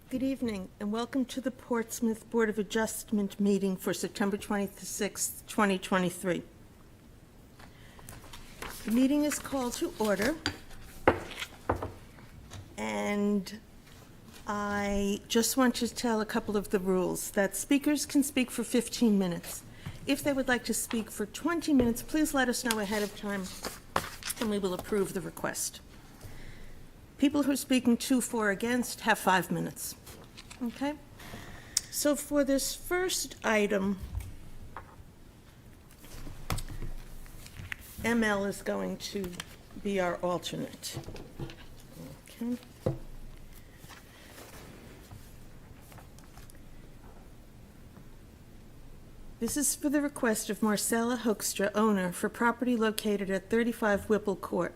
Good evening, and welcome to the Portsmouth Board of Adjustment meeting for September 26th, 2023. The meeting is called to order, and I just want to tell a couple of the rules, that speakers can speak for 15 minutes. If they would like to speak for 20 minutes, please let us know ahead of time, and we will approve the request. People who are speaking to, for, or against have 5 minutes. Okay? So for this first item, ML is going to be our alternate. Okay. This is for the request of Marcella Hoekstra, owner, for property located at 35 Whipple Court.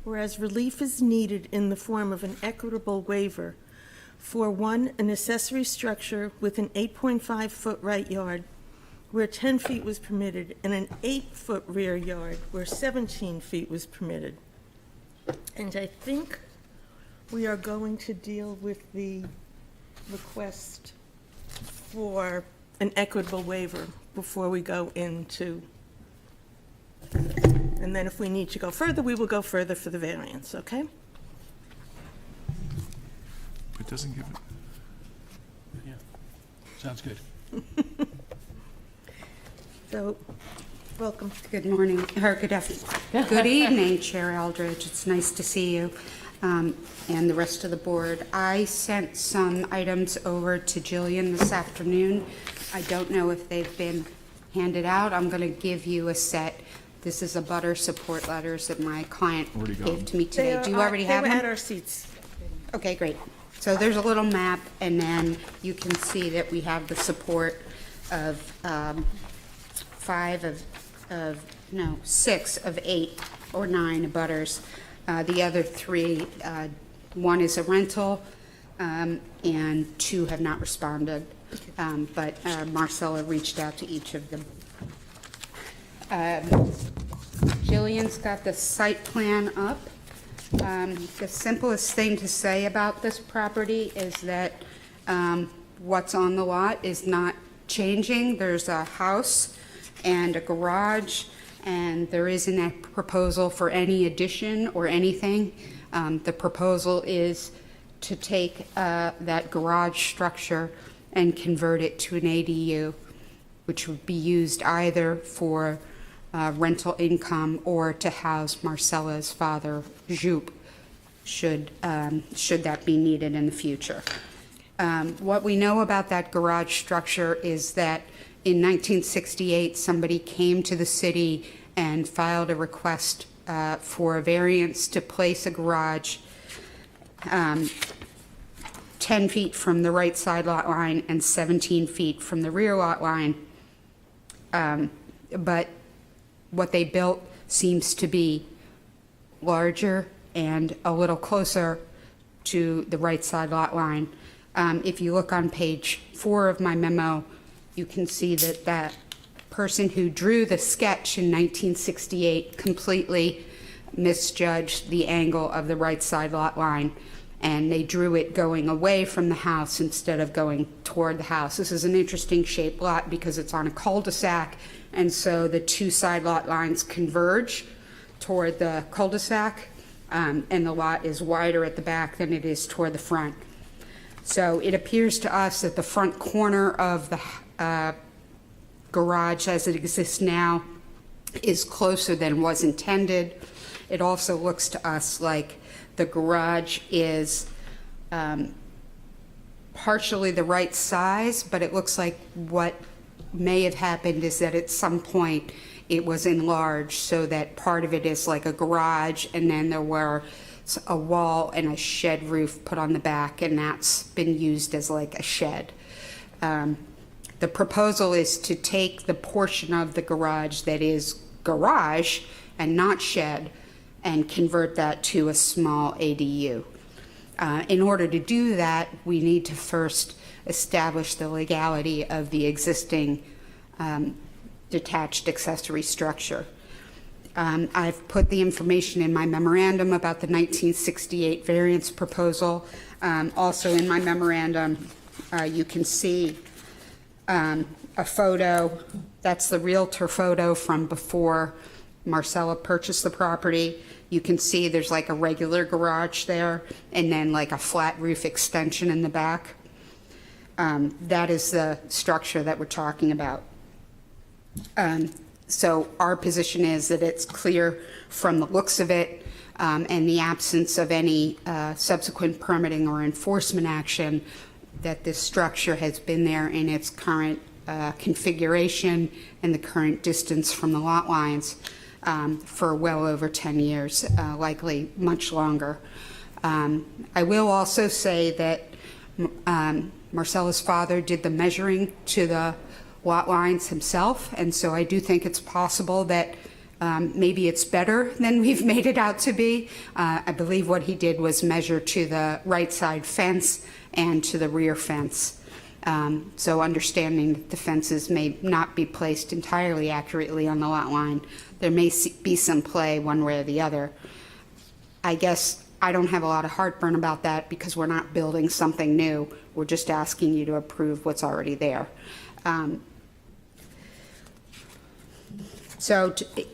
Whereas relief is needed in the form of an equitable waiver for one, an accessory structure with an 8.5-foot right yard where 10 feet was permitted and an 8-foot rear yard where 17 feet was permitted. And I think we are going to deal with the request for an equitable waiver before we go into. And then if we need to go further, we will go further for the variance, okay? It doesn't give it. Yeah, sounds good. So, welcome. Good morning, or good evening, Chair Eldridge. It's nice to see you and the rest of the board. I sent some items over to Jillian this afternoon. I don't know if they've been handed out. I'm going to give you a set. This is a butter support letters that my client gave to me today. Do you already have them? They were at our seats. Okay, great. So there's a little map, and then you can see that we have the support of 6 of 8 or 9 abutters. The other 3, one is a rental, and 2 have not responded. But Marcella reached out to each of them. Jillian's got the site plan up. The simplest thing to say about this property is that what's on the lot is not changing. There's a house and a garage, and there isn't a proposal for any addition or anything. The proposal is to take that garage structure and convert it to an ADU, which would be used either for rental income or to house Marcella's father, Jupe, should that be needed in the future. What we know about that garage structure is that in 1968, somebody came to the city and filed a request for a variance to place a garage 10 feet from the right side lot line and 17 feet from the rear lot line. But what they built seems to be larger and a little closer to the right side lot line. If you look on page 4 of my memo, you can see that that person who drew the sketch in 1968 completely misjudged the angle of the right side lot line, and they drew it going away from the house instead of going toward the house. This is an interesting shaped lot because it's on a cul-de-sac, and so the 2 side lot lines converge toward the cul-de-sac, and the lot is wider at the back than it is toward the front. So it appears to us that the front corner of the garage as it exists now is closer than was intended. It also looks to us like the garage is partially the right size, but it looks like what may have happened is that at some point it was enlarged so that part of it is like a garage, and then there were a wall and a shed roof put on the back, and that's been used as like a shed. The proposal is to take the portion of the garage that is garage and not shed and convert that to a small ADU. In order to do that, we need to first establish the legality of the existing detached accessory structure. I've put the information in my memorandum about the 1968 variance proposal. Also in my memorandum, you can see a photo. That's the Realtor photo from before Marcella purchased the property. You can see there's like a regular garage there and then like a flat roof extension in the back. That is the structure that we're talking about. So our position is that it's clear from the looks of it and the absence of any subsequent permitting or enforcement action that this structure has been there in its current configuration and the current distance from the lot lines for well over 10 years, likely much longer. I will also say that Marcella's father did the measuring to the lot lines himself, and so I do think it's possible that maybe it's better than we've made it out to be. I believe what he did was measure to the right side fence and to the rear fence. So understanding that the fences may not be placed entirely accurately on the lot line, there may be some play one way or the other. I guess I don't have a lot of heartburn about that because we're not building something new. We're just asking you to approve what's already there.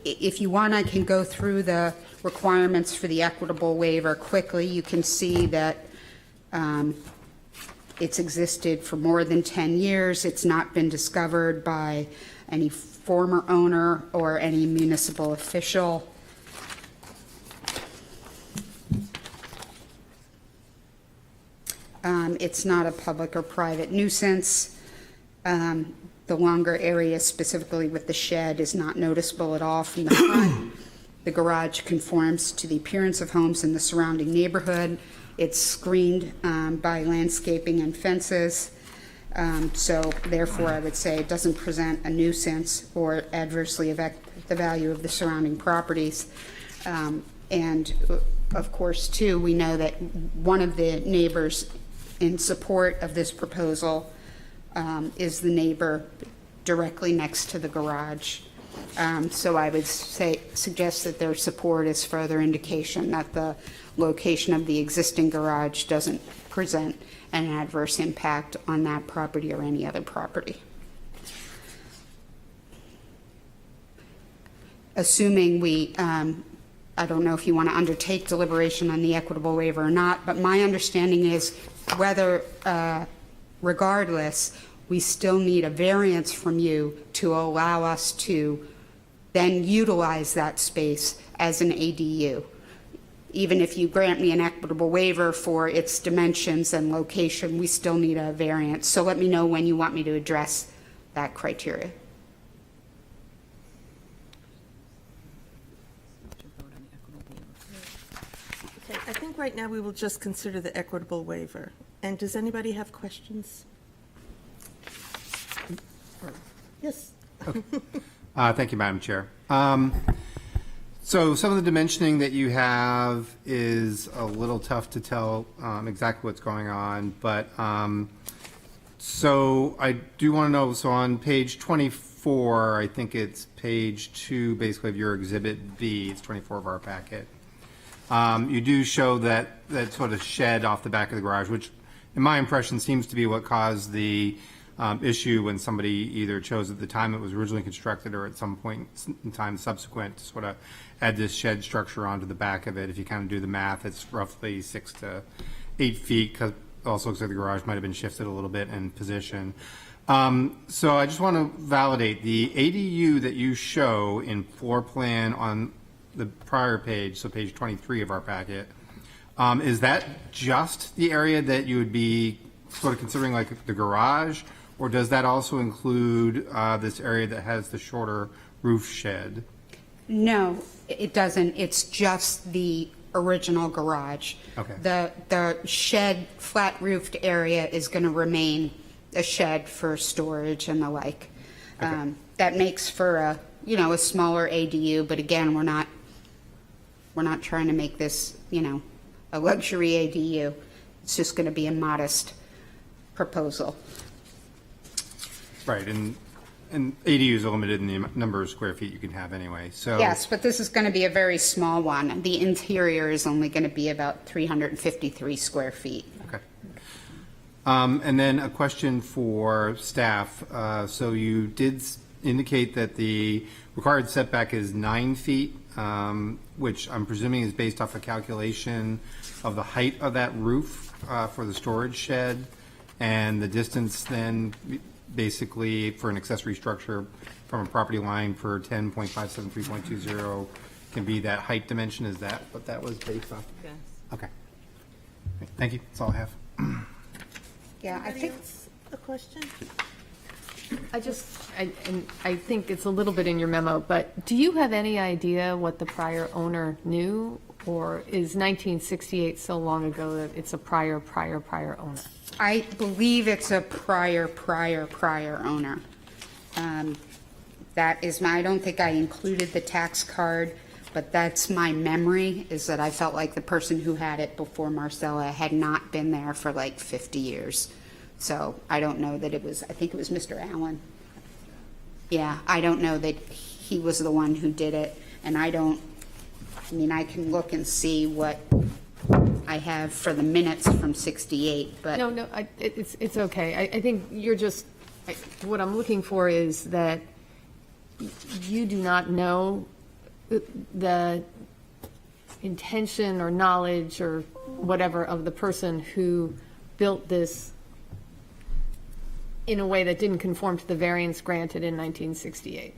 If you want, I can go through the requirements for the equitable waiver quickly. You can see that it's existed for more than 10 years. It's not been discovered by any former owner or any municipal official. It's not a public or private nuisance. The longer area, specifically with the shed, is not noticeable at all from the front. The garage conforms to the appearance of homes in the surrounding neighborhood. It's screened by landscaping and fences. So therefore, I would say it doesn't present a nuisance or adversely affect the value of the surrounding properties. And of course, too, we know that one of the neighbors in support of this proposal is the neighbor directly next to the garage. So I would suggest that their support is further indication that the location of the existing garage doesn't present an adverse impact on that property or any other property. Assuming we, I don't know if you want to undertake deliberation on the equitable waiver or not, but my understanding is whether, regardless, we still need a variance from you to allow us to then utilize that space as an ADU. Even if you grant me an equitable waiver for its dimensions and location, we still need a variance. So let me know when you want me to address that criteria. Okay, I think right now we will just consider the equitable waiver. And does anybody have questions? Yes. Thank you, Madam Chair. So some of the dimensioning that you have is a little tough to tell exactly what's going on, but so I do want to know, so on page 24, I think it's page 2, basically, of your Exhibit B, it's 24 of our packet. You do show that sort of shed off the back of the garage, which in my impression seems to be what caused the issue when somebody either chose at the time it was originally constructed or at some point in time subsequent to sort of add this shed structure onto the back of it. If you kind of do the math, it's roughly 6 to 8 feet, because it also looks like the garage might have been shifted a little bit in position. So I just want to validate the ADU that you show in floor plan on the prior page, so page 23 of our packet. Is that just the area that you would be sort of considering like the garage, or does that also include this area that has the shorter roof shed? No, it doesn't. It's just the original garage. Okay. The shed, flat roofed area is going to remain a shed for storage and the like. Okay. That makes for a smaller ADU, but again, we're not trying to make this a luxury ADU. It's just going to be a modest proposal. Right, and and ADUs are limited in the number of square feet you can have anyway, so. Yes, but this is going to be a very small one. The interior is only going to be about 353 square feet. Okay. And then a question for staff. So you did indicate that the required setback is 9 feet, which I'm presuming is based off a calculation of the height of that roof for the storage shed, and the distance then basically for an accessory structure from a property line for 10.573.20 can be that height dimension. Is that what that was based off? Yes. Okay. Thank you. That's all I have. Yeah, I Anybody think, else a question? I think it's a little bit in your memo, but do you have any idea what the prior owner knew? Or is 1968 so long ago that it's a prior owner? I believe it's a prior owner. That is I don't think I included the tax card, but that's my memory, is that I felt like the person who had it before Marcella had not been there for like 50 years. So I don't know that it was, I think it was Mr. Allen. Yeah, I don't know that he was the one who did it, and I can look and see what I have for the minutes from 68, but. No, it's okay. I think you're just, what I'm looking for is that you do not know the intention or knowledge or whatever of the person who built this in a way that didn't conform to the variance granted in 1968.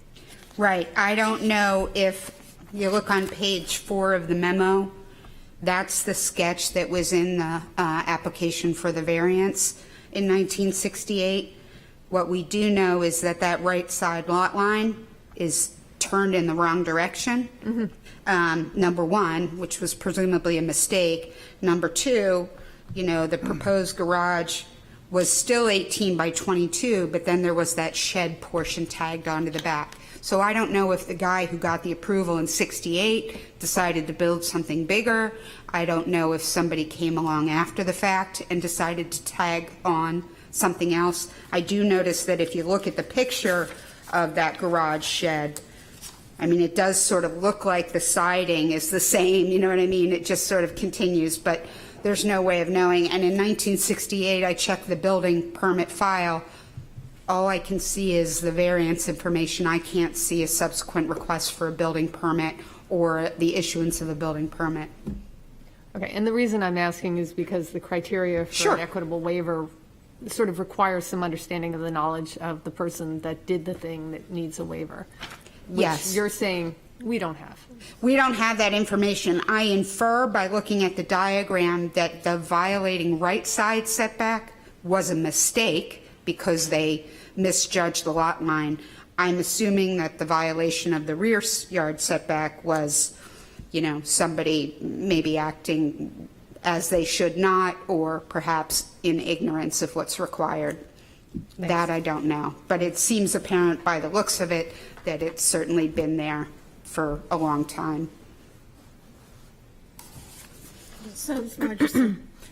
Right. I don't know if you look on page 4 of the memo, that's the sketch that was in the application for the variance in 1968. What we do know is that that right side lot line is turned in the wrong direction. Number one, which was presumably a mistake. Number two, the proposed garage was still 18 by 22, but then there was that shed portion tagged onto the back. So I don't know if the guy who got the approval in 68 decided to build something bigger. I don't know if somebody came along after the fact and decided to tag on something else. I do notice that if you look at the picture of that garage shed, it does sort of look like the siding is the same, you know what I mean? It just sort of continues, but there's no way of knowing. And in 1968, I checked the building permit file. All I can see is the variance information. I can't see a subsequent request for a building permit or the issuance of a building permit. Okay, and the reason I'm asking is because the criteria for Sure. an equitable waiver sort of requires some understanding of the knowledge of the person that did the thing that needs a waiver. Which Yes. you're saying we don't have. We don't have that information. I infer by looking at the diagram that the violating right side setback was a mistake because they misjudged the lot line. I'm assuming that the violation of the rear yard setback was, somebody maybe acting as they should not, or perhaps in ignorance of what's required. That I don't know. But it seems apparent by the looks of it that it's certainly been there for a long time. So, this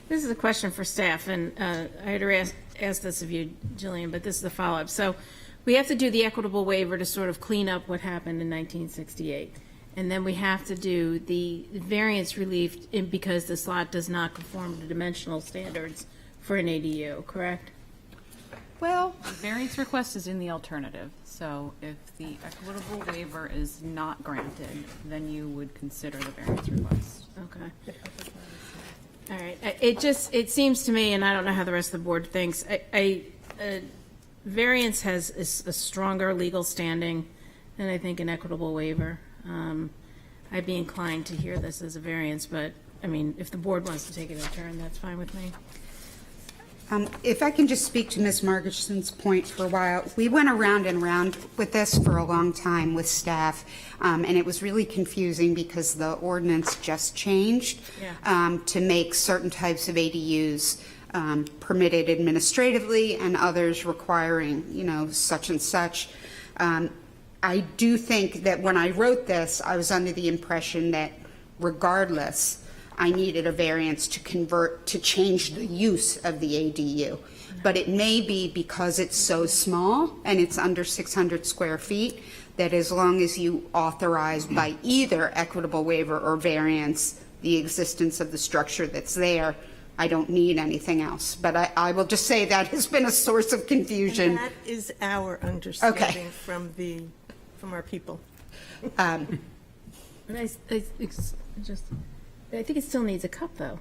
is a question for staff, and I had asked this of you, Jillian, but this is the follow-up. So, we have to do the equitable waiver to sort of clean up what happened in 1968. And then we have to do the variance relief because this lot does not conform to dimensional standards for an ADU, correct? Well, The variance request is in the alternative, so if the equitable waiver is not granted, then you would consider the variance request. Okay. All right. It seems to me, and I don't know how the rest of the board thinks, variance has a stronger legal standing than I think an equitable waiver. I'd be inclined to hear this as a variance, but, if the board wants to take it in turn, that's fine with me. If I can just speak to Ms. Margison's point for a while, we went around and around with this for a long time with staff, and it was really confusing because the ordinance just changed to make certain types of ADUs permitted administratively and others requiring, such and such. I do think that when I wrote this, I was under the impression that regardless I needed a variance to change the use of the ADU. But it may be because it's so small and it's under 600 square feet, that as long as you authorize by either equitable waiver or variance the existence of the structure that's there, I don't need anything else. But I will just say that has been a source of confusion. And that is our understanding from our people. But I think it still needs a cup, though.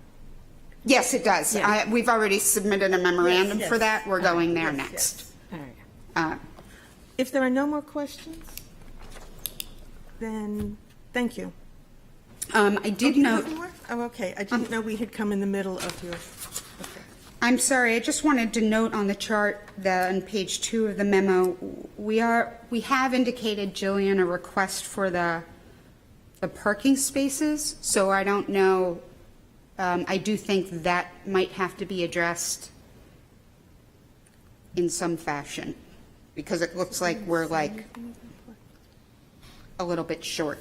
Yes, it does. Yeah. We've already submitted a memorandum Yes, for yes. that. We're going there Yes, next. yes. All right. If there are no more questions, then thank you. I did You note. have more? Oh, okay. I didn't know we had come in the middle of your, okay. I'm sorry, I just wanted to note on the chart that on page 2 of the memo, we have indicated, Jillian, a request for the parking spaces, so I don't know, I do think that might have to be addressed in some fashion, because it looks like we're like a little bit short.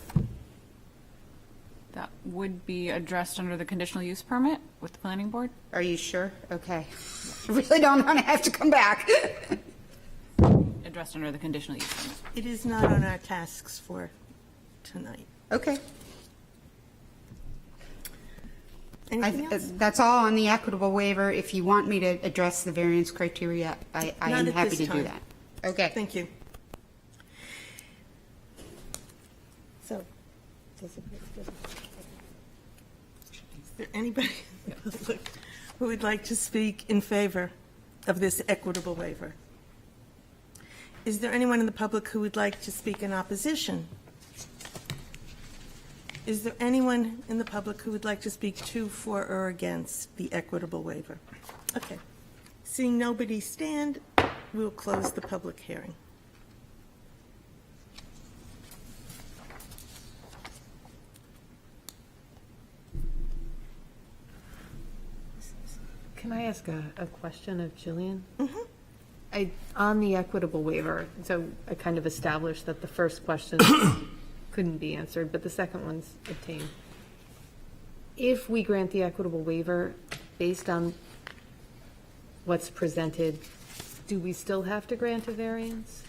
That would be addressed under the conditional use permit with the planning board? Are you sure? Okay. I really don't want to have to come back. Addressed under the conditional use permit. It is not on our tasks for tonight. Okay. Anything else? That's all on the equitable waiver. If you want me to address the variance criteria, I Not am at happy this to do time. that. Okay. Thank you. So, is there anybody in the public who would like to speak in favor of this equitable waiver? Is there anyone in the public who would like to speak in opposition? Is there anyone in the public who would like to speak to, for, or against the equitable waiver? Okay. Seeing nobody stand, we'll close the public hearing. Can I ask a question of Jillian? On the equitable waiver, so I kind of established that the first question couldn't be answered, but the second one's obtained. If we grant the equitable waiver based on what's presented, do we still have to grant a variance?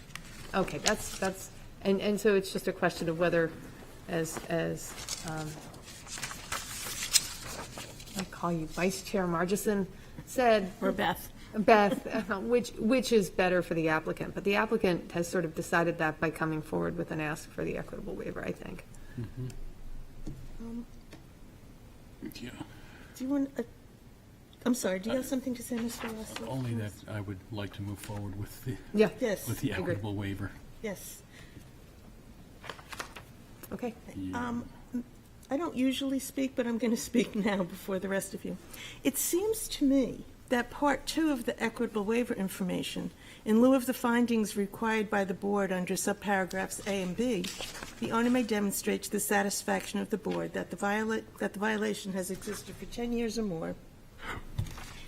Okay, that's, and so it's just a question of whether, as I call you Vice Chair Margison said. Or Beth. Beth, which is better for the applicant, but the applicant has sort of decided that by coming forward with an ask for the equitable waiver, I think. Yeah, Do you want, I'm sorry, do you have something to say, Mr. Russell? only that I would like to move forward with the Yeah. Yes, with the I agree. equitable waiver. yes. Okay. I don't usually speak, but I'm going to speak now before the rest of you. It seems to me that Part 2 of the equitable waiver information, in lieu of the findings required by the board under subparagraphs A and B, the owner may demonstrate to the satisfaction of the board that the violation has existed for 10 years or more,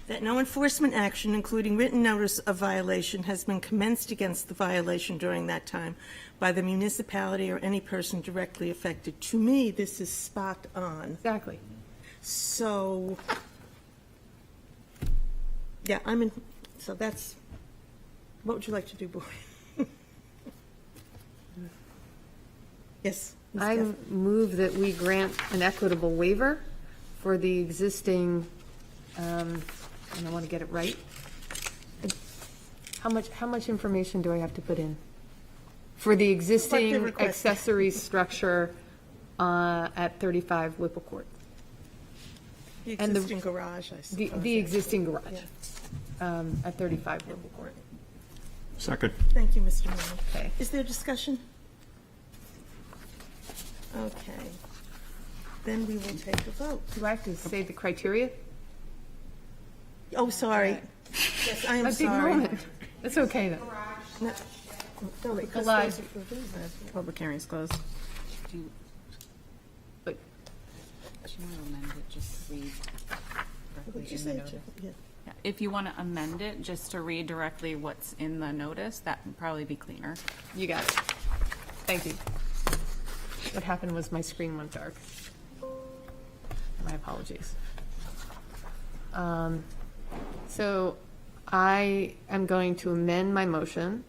that no enforcement action, including written notice of violation, has been commenced against the violation during that time by the municipality or any person directly affected. To me, this is spot on. Exactly. So, yeah, so that's, what would you like to do, board? Yes. Ms. I Gaffney. move that we grant an equitable waiver for the existing, and I want to get it right. How much information do I have to put in? For the existing request. accessory structure at 35 Whipple Court. The and the- existing garage, I suppose. The existing garage at 35 Whipple Court. Second. Thank you, Mr. Mayor. Okay. Is there discussion? Okay. Then we will take a vote. Do I have to say the criteria? Oh, sorry. Yes, I am A big sorry. moment. It's okay, though. No, because Alive. those are- Public hearing's closed. Do you, But do you want to amend it just to read What'd directly you in the say, notice? Jill? Yeah. Yeah, if you want to amend it just to read directly what's in the notice, that would probably be cleaner. you got it. Thank you. What happened was my screen went dark. And I have apologies. So I am going to amend my motion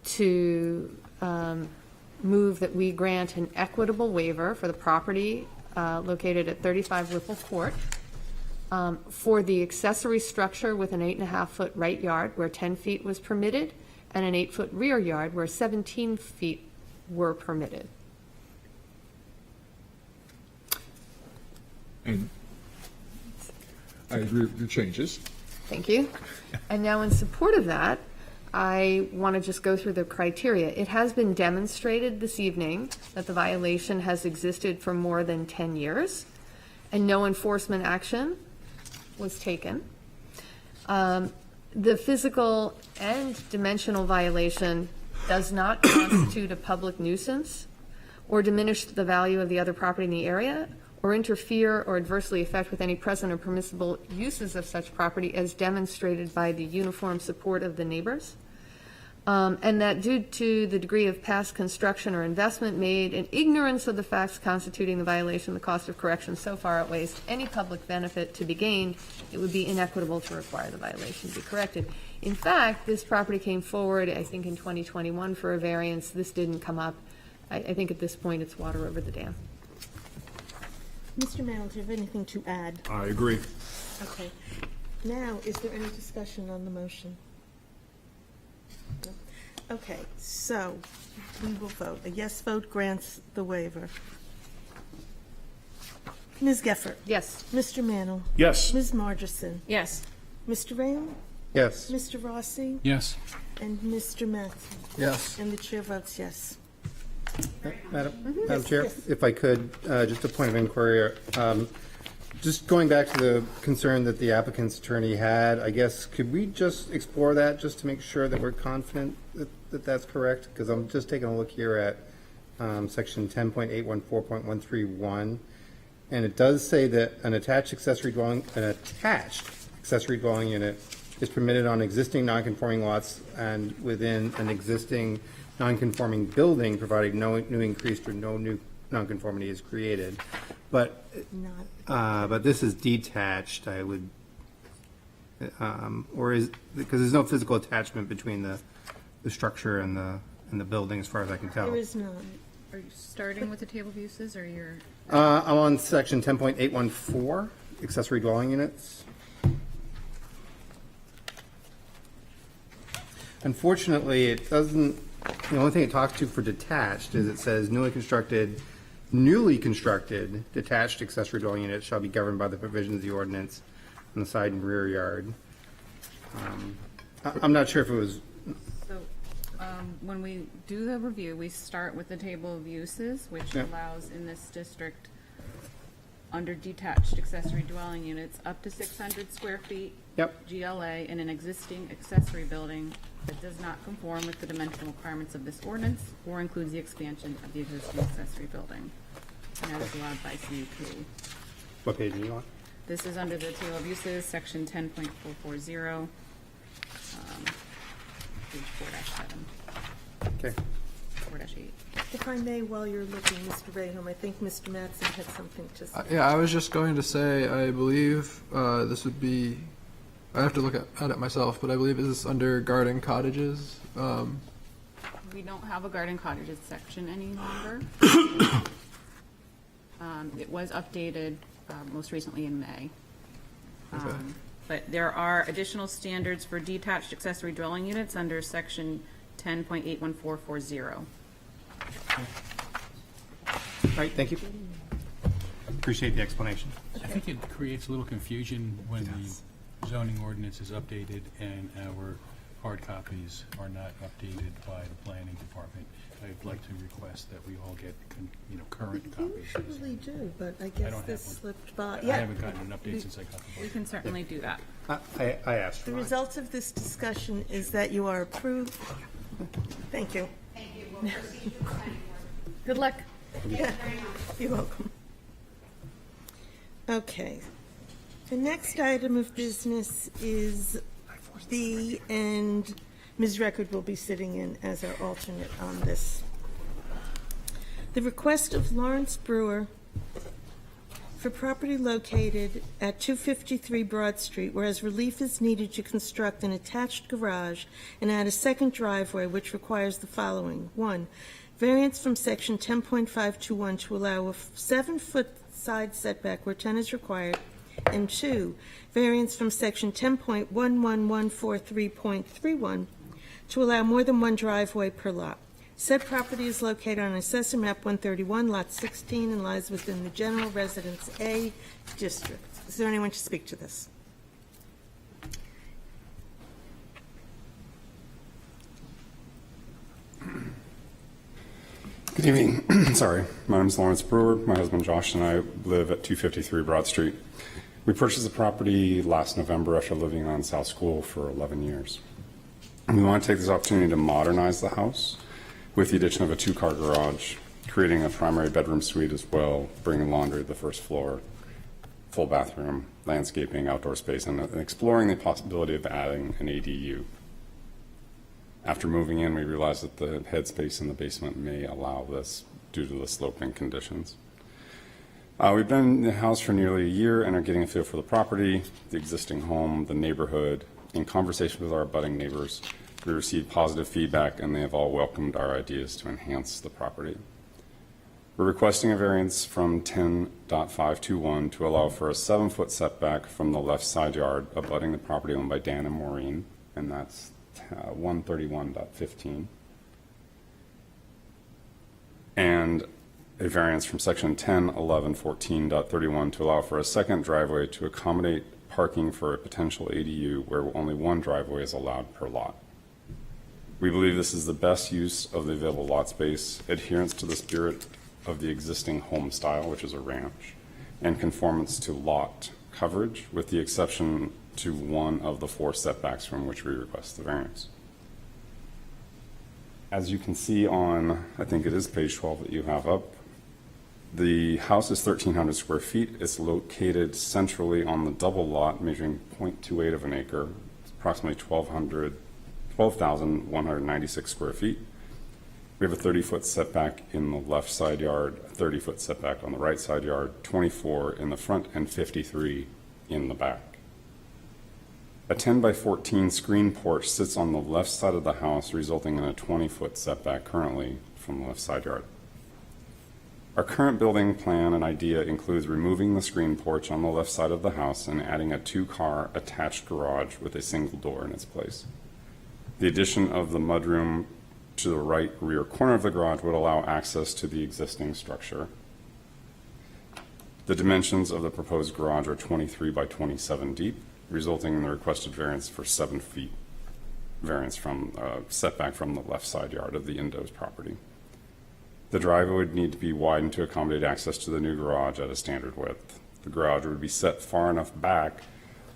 to move that we grant an equitable waiver for the property located at 35 Whipple Court for the accessory structure with an 8.5-foot right yard where 10 feet was permitted and an 8-foot rear yard where 17 feet were permitted. And I agree with the changes. Thank you. And now in support of that, I want to just go through the criteria. It has been demonstrated this evening that the violation has existed for more than 10 years, and no enforcement action was taken. The physical and dimensional violation does not constitute a public nuisance or diminish the value of the other property in the area, or interfere or adversely affect with any present or permissible uses of such property as demonstrated by the uniform support of the neighbors. And that due to the degree of past construction or investment made and ignorance of the facts constituting the violation, the cost of correction so far outweighs any public benefit to be gained, it would be inequitable to require the violation to be corrected. In fact, this property came forward, I think, in 2021 for a variance. This didn't come up. I think at this point it's water over the dam. Mr. Merrill, do you have anything to add? I agree. Okay. Now, is there any discussion on the motion? No? Okay, so we will vote. A yes vote grants the waiver. Ms. Geffert? Yes. Mr. Mannel? Yes. Ms. Margerson? Yes. Mr. Raym? Yes. Mr. Rossi? Yes. And Mr. Matthew? Yes. And the chair votes yes. Madam Chair, Yes. if I could, just a point of inquiry. Just going back to the concern that the applicant's attorney had, I guess, could we just explore that just to make sure that we're confident that that's correct? Because I'm just taking a look here at section 10.814.131, and it does say that an attached accessory dwelling unit is permitted on existing non-conforming lots and within an existing non-conforming building, provided no new increased or no new non-conformity is created. But this is detached, I would, or is, because there's no physical attachment between the structure and the building, as far as I can tell. There is none. Are you starting with the table of uses, or you're? I'm on section 10.814, accessory dwelling units. Unfortunately, it doesn't, the only thing it talks to for detached is it says newly constructed detached accessory dwelling units shall be governed by the provisions of the ordinance on the side and rear yard. I'm not sure if it was, So, when we do the review, we start with the table of uses, which Yeah. allows in this district, under detached accessory dwelling units, up to 600 square feet. Yep. GLA in an existing accessory building that does not conform with the dimensional requirements of this ordinance or includes the expansion of the existing accessory building. And that is allowed by CUP. what page are you on? This is under the table of uses, section 10.440, page 4-7, Okay. 4-8. If I may, while you're looking, Mr. Raham, I think Mr. Mattson had something to say. Yeah, I was just going to say, I believe this would be, I have to look at it myself, but I believe this is under garden cottages. We don't have a garden cottages section any longer. It was updated most recently in May. Okay. But there are additional standards for detached accessory dwelling units under section 10.81440. All right, thank you. Appreciate the explanation. I think it creates a little confusion when the zoning ordinance is updated and our hard copies are not updated by the planning department. I'd like to request that we all get, current copies. Usually do, but I I guess don't have this one. slipped by. I Yeah. haven't gotten an update since I got the We book. can certainly do that. I asked for The mine. result of this discussion is that you are approved. Thank you. Good luck. Yeah, you're welcome. Okay. The next item of business is B, and Ms. Record will be sitting in as our alternate on this. The request of Lawrence Brewer for property located at 253 Broad Street, whereas relief is needed to construct an attached garage and add a second driveway, which requires the following. 1, variance from section 10.521 to allow a 7-foot side setback where 10 is required, and 2, variance from section 10.11143.31 to allow more than one driveway per lot. Said property is located on Assessor Map 131, Lot 16, and lies within the General Residence A district. Is there anyone to speak to this? Good evening. Sorry. My name is Lawrence Brewer. My husband Josh and I live at 253 Broad Street. We purchased the property last November after living on South School for 11 years. And we want to take this opportunity to modernize the house with the addition of a 2-car garage, creating a primary bedroom suite as well, bringing laundry to the first floor, full bathroom, landscaping, outdoor space, and exploring the possibility of adding an ADU. After moving in, we realized that the headspace in the basement may allow this due to the sloping conditions. We've been in the house for nearly a year and are getting a feel for the property, the existing home, the neighborhood. In conversation with our abutting neighbors, we received positive feedback and they have all welcomed our ideas to enhance the property. We're requesting a variance from 10.521 to allow for a 7-foot setback from the left side yard abutting the property owned by Dan and Maureen, and that's 131.15. And a variance from section 10.1114.31 to allow for a second driveway to accommodate parking for a potential ADU where only one driveway is allowed per lot. We believe this is the best use of the available lot space, adherence to the spirit of the existing home style, which is a ranch, and conformance to lot coverage, with the exception to one of the 4 setbacks from which we request the variance. As you can see on, I think it is page 12 that you have up, the house is 1,300 square feet. It's located centrally on the double lot, measuring 0.28 of an acre, approximately 12,196 square feet. We have a 30-foot setback in the left side yard, a 30-foot setback on the right side yard, 24 in the front, and 53 in the back. A 10 by 14 screen porch sits on the left side of the house, resulting in a 20-foot setback currently from the left side yard. Our current building plan and idea includes removing the screen porch on the left side of the house and adding a 2-car attached garage with a single door in its place. The addition of the mudroom to the right rear corner of the garage would allow access to the existing structure. The dimensions of the proposed garage are 23 by 27 deep, resulting in the requested variance for 7 feet variance from setback from the left side yard of the Indo's property. The driveway would need to be widened to accommodate access to the new garage at a standard width. The garage would be set far enough back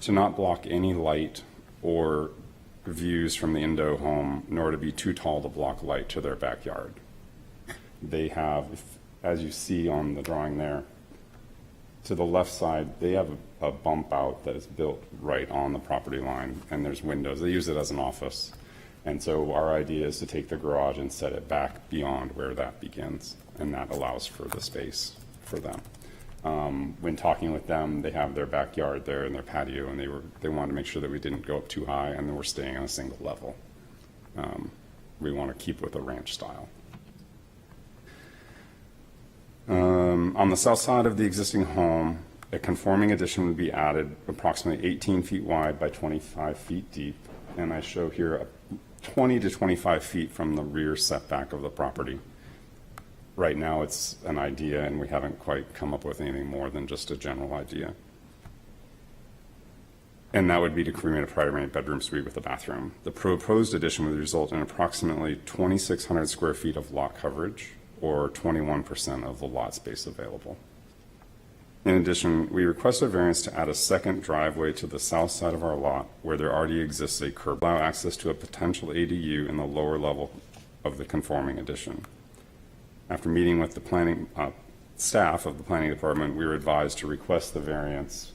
to not block any light or views from the Indo home, nor to be too tall to block light to their backyard. They have, as you see on the drawing there, to the left side, they have a bump out that is built right on the property line, and there's windows. They use it as an office. And so our idea is to take the garage and set it back beyond where that begins, and that allows for the space for them. When talking with them, they have their backyard there and their patio, and they wanted to make sure that we didn't go up too high and then we're staying on a single level. We want to keep with a ranch style. On the south side of the existing home, a conforming addition would be added approximately 18 feet wide by 25 feet deep, and I show here 20 to 25 feet from the rear setback of the property. Right now it's an idea and we haven't quite come up with anything more than just a general idea. And that would be to create a primary bedroom suite with a bathroom. The proposed addition would result in approximately 2,600 square feet of lot coverage, or 21% of the lot space available. In addition, we request a variance to add a second driveway to the south side of our lot where there already exists a curb, allow access to a potential ADU in the lower level of the conforming addition. After meeting with the planning staff of the planning department, we were advised to request the variance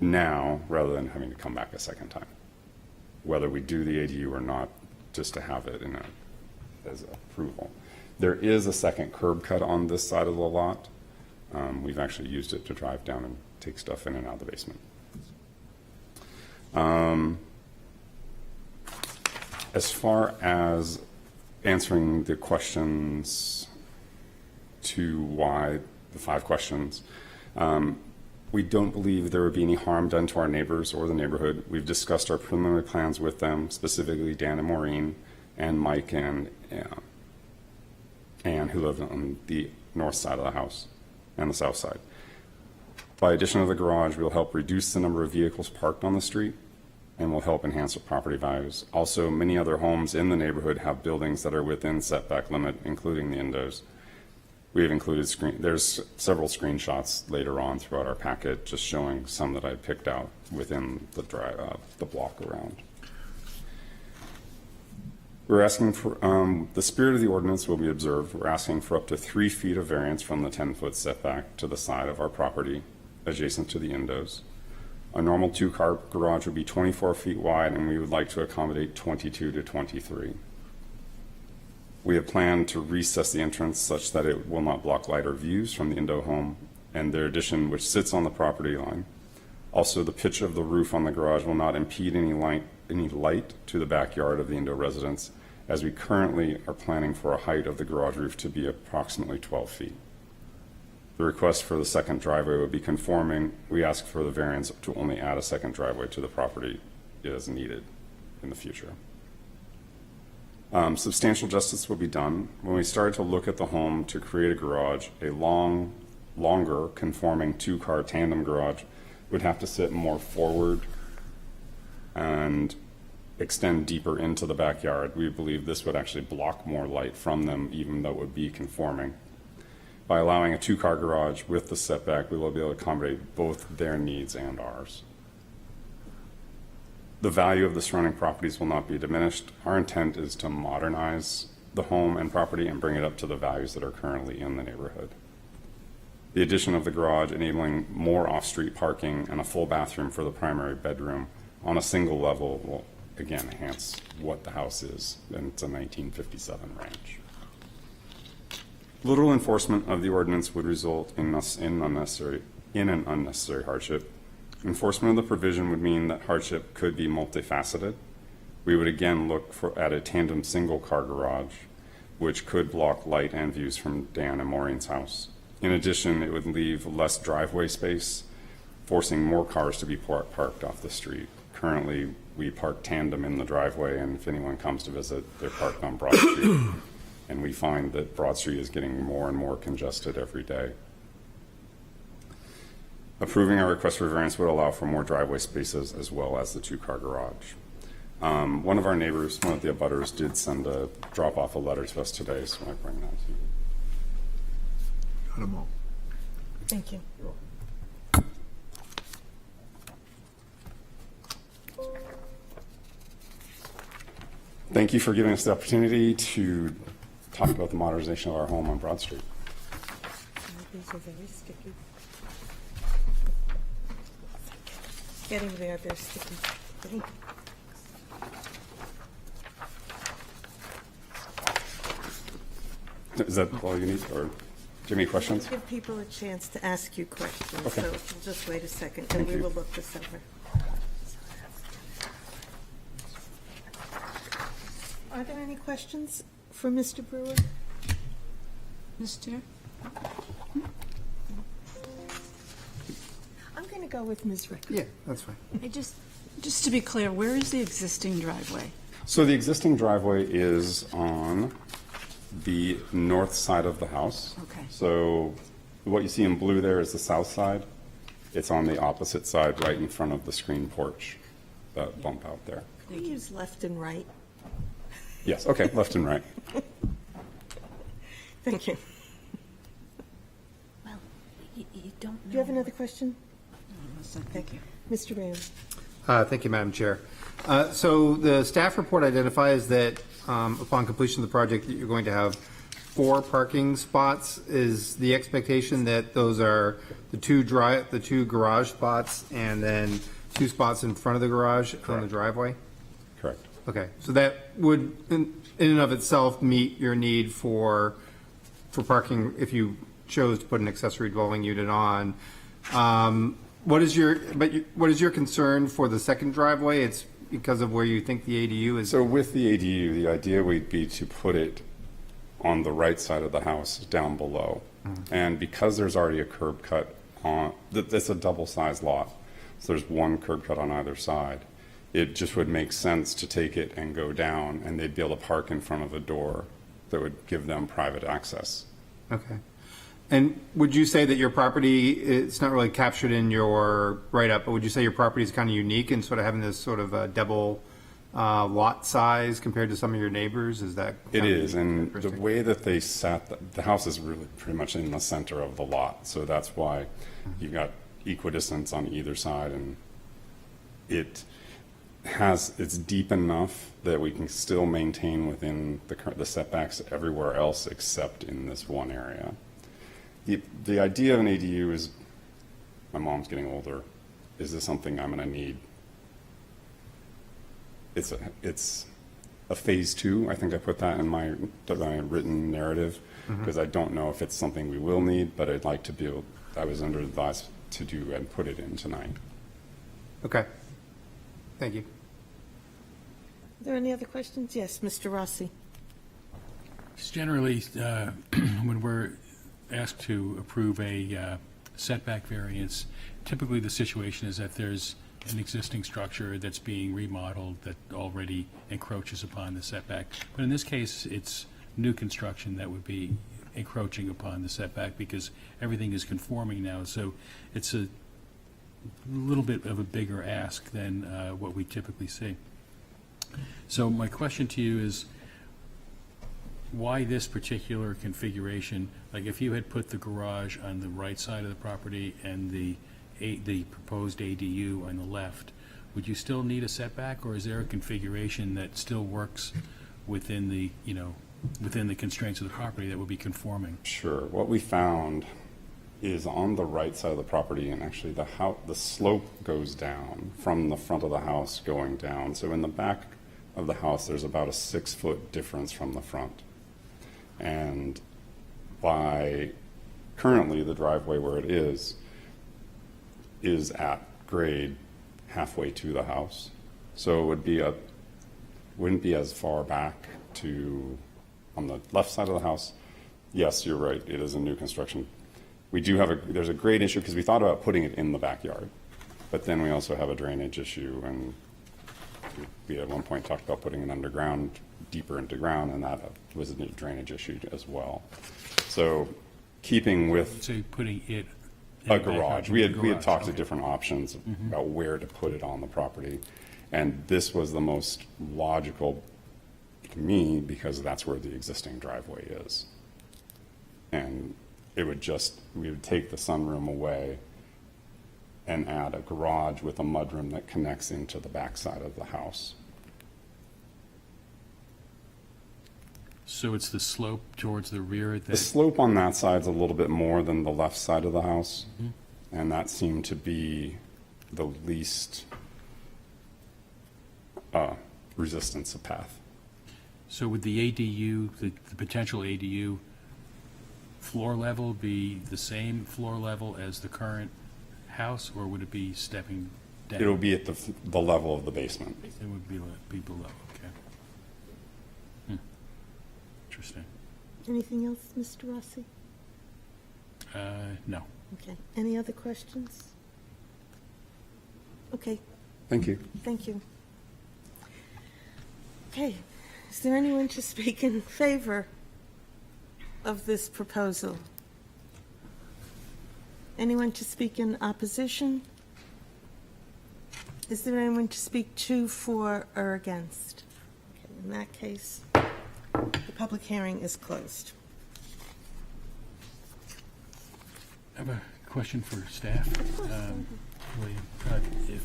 now rather than having to come back a second time, whether we do the ADU or not, just to have it as approval. There is a second curb cut on this side of the lot. We've actually used it to drive down and take stuff in and out of the basement. As far as answering the questions to why, the 5 questions, we don't believe there would be any harm done to our neighbors or the neighborhood. We've discussed our preliminary plans with them, specifically Dan and Maureen, and Mike and Ann, who live on the north side of the house and the south side. By addition of the garage, we'll help reduce the number of vehicles parked on the street and will help enhance the property values. Also, many other homes in the neighborhood have buildings that are within setback limit, including the Indos. We have included there's several screenshots later on throughout our packet, just showing some that I picked out within the block around. We're asking for, the spirit of the ordinance will be observed. We're asking for up to 3 feet of variance from the 10-foot setback to the side of our property adjacent to the Indos. A normal 2-car garage would be 24 feet wide, and we would like to accommodate 22 to 23. We have planned to recess the entrance such that it will not block light or views from the Indo home and their addition, which sits on the property line. Also, the pitch of the roof on the garage will not impede any light to the backyard of the Indo residence, as we currently are planning for a height of the garage roof to be approximately 12 feet. The request for the second driveway would be conforming. We ask for the variance to only add a second driveway to the property as needed in the future. Substantial justice will be done. When we started to look at the home to create a garage, a longer conforming 2-car tandem garage would have to sit more forward and extend deeper into the backyard. We believe this would actually block more light from them, even though it would be conforming. By allowing a 2-car garage with the setback, we will be able to accommodate both their needs and ours. The value of the surrounding properties will not be diminished. Our intent is to modernize the home and property and bring it up to the values that are currently in the neighborhood. The addition of the garage, enabling more off-street parking and a full bathroom for the primary bedroom on a single level, will again enhance what the house is, and it's a 1957 ranch. Literal enforcement of the ordinance would result in an unnecessary hardship. Enforcement of the provision would mean that hardship could be multifaceted. We would again look at a tandem single-car garage, which could block light and views from Dan and Maureen's house. In addition, it would leave less driveway space, forcing more cars to be parked off the street. Currently, we park tandem in the driveway, and if anyone comes to visit, they're parked on Broad Street. And we find that Broad Street is getting more and more congested every day. Approving our request for variance would allow for more driveway spaces as well as the 2-car garage. One of our neighbors, one of the abutters, did send a drop-off of letters to us today, so I bring that to you. Got them all. Thank you. Thank you for giving us the opportunity to talk about the modernization of our home on Broad Street. These are very sticky. Getting there, they're sticky. Thank you. Is that all you need, or do you have any questions? Give people a chance to ask you questions, Okay. so we'll just wait a second, and we you. will look this over. Are there any questions for Mr. Brewer? Mr. Chair? I'm going to go with Ms. Rick. Yeah, that's fine. Hey, just to be clear, where is the existing driveway? So the existing driveway is on the north side of the house. Okay. So what you see in blue there is the south side. It's on the opposite side, right in front of the screen porch, that bump out there. We use left and right. Yes, okay, left and right. Thank you. Well, you don't know. Do you have another question? Thank you. Mr. Rand? Thank you, Madam Chair. So the staff report identifies that upon completion of the project, that you're going to have 4 parking spots. Is the expectation that those are the two garage spots and then 2 spots in front of the garage on the driveway? Correct. Okay, so that would, in and of itself, meet your need for parking if you chose to put an accessory dwelling unit on. What is your concern for the second driveway? It's because of where you think the ADU is? So with the ADU, the idea would be to put it on the right side of the house down below. And because there's already a curb cut on, it's a double-sized lot, so there's one curb cut on either side. It just would make sense to take it and go down, and they'd be able to park in front of a door that would give them private access. Okay. And would you say that your property, it's not really captured in your write-up, but would you say your property is kind of unique in sort of having this sort of double lot size compared to some of your neighbors? Is that? It is, and the way that they sat, the house is really pretty much in the center of the lot, so that's why you've got equidistance on either side, and it's deep enough that we can still maintain within the setbacks everywhere else except in this one area. The idea of an ADU is, my mom's getting older, is this something I'm going to need? It's a phase 2. I think I put that in my written narrative, because I don't know if it's something we will need, but I'd like to be able, I was under advised to do and put it in tonight. Okay. Thank you. Are there any other questions? Yes, Mr. Rossi. Generally, when we're asked to approve a setback variance, typically the situation is that there's an existing structure that's being remodeled that already encroaches upon the setback. But in this case, it's new construction that would be encroaching upon the setback because everything is conforming now. So it's a little bit of a bigger ask than what we typically see. So my question to you is, why this particular configuration? Like if you had put the garage on the right side of the property and the proposed ADU on the left, would you still need a setback, or is there a configuration that still works within the, within the constraints of the property that would be conforming? Sure. What we found is on the right side of the property, and actually the slope goes down from the front of the house going down. So in the back of the house, there's about a 6-foot difference from the front. And currently the driveway where it is at grade halfway to the house. So it wouldn't be as far back on the left side of the house. Yes, you're right, it is a new construction. We do there's a grade issue because we thought about putting it in the backyard, but then we also have a drainage issue, and we at one point talked about putting it underground, deeper into ground, and that was a drainage issue as well. So keeping with So putting it in a the backyard, garage, we had talked to okay. different options about where to put it on the property, and this was the most logical to me because that's where the existing driveway is. And we would take the sunroom away and add a garage with a mudroom that connects into the backside of the house. So it's the slope towards the rear The that, slope on that side's a little bit more than the left side of the house, and that seemed to be the least resistance of path. so would the ADU, the potential ADU floor level be the same floor level as the current house, or would it be stepping down? It'll be at the level of the basement. It would be below, okay. Interesting. Anything else, Mr. Rossi? No. Okay. Any other questions? Okay, Thank you. thank you. Okay, is there anyone to speak in favor of this proposal? Anyone to speak in opposition? Is there anyone to speak to, for, or against? Okay, in that case, the public hearing is closed. I have a question for staff. William, if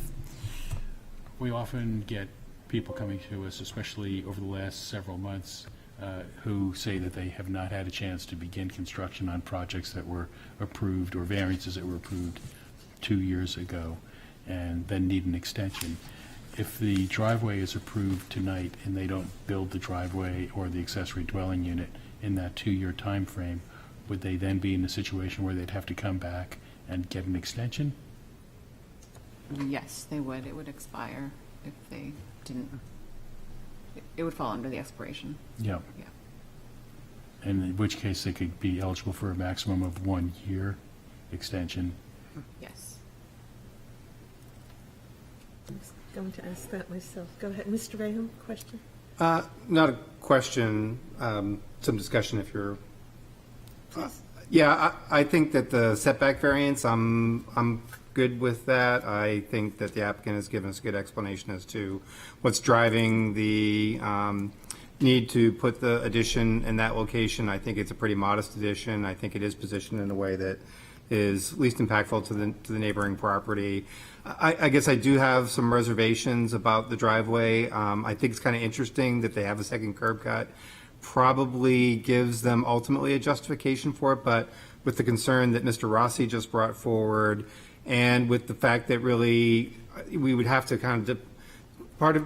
we often get people coming to us, especially over the last several months, who say that they have not had a chance to begin construction on projects that were approved or variances that were approved 2 years ago and then need an extension. If the driveway is approved tonight and they don't build the driveway or the accessory dwelling unit in that 2-year time frame, would they then be in a situation where they'd have to come back and get an extension? Yes, they would. It would expire if they didn't. It would fall under the expiration. Yeah. Yeah. And in which case they could be eligible for a maximum of 1 year extension. Yes. I was going to ask that myself. Go ahead. Mr. Rayham, question? Not a question, some discussion if you're. Please. Yeah, I think that the setback variance, I'm good with that. I think that the applicant has given us a good explanation as to what's driving the need to put the addition in that location. I think it's a pretty modest addition. I think it is positioned in a way that is least impactful to the neighboring property. I guess I do have some reservations about the driveway. I think it's kind of interesting that they have a second curb cut. Probably gives them ultimately a justification for it, but with the concern that Mr. Rossi just brought forward, and with the fact that really we would have to kind of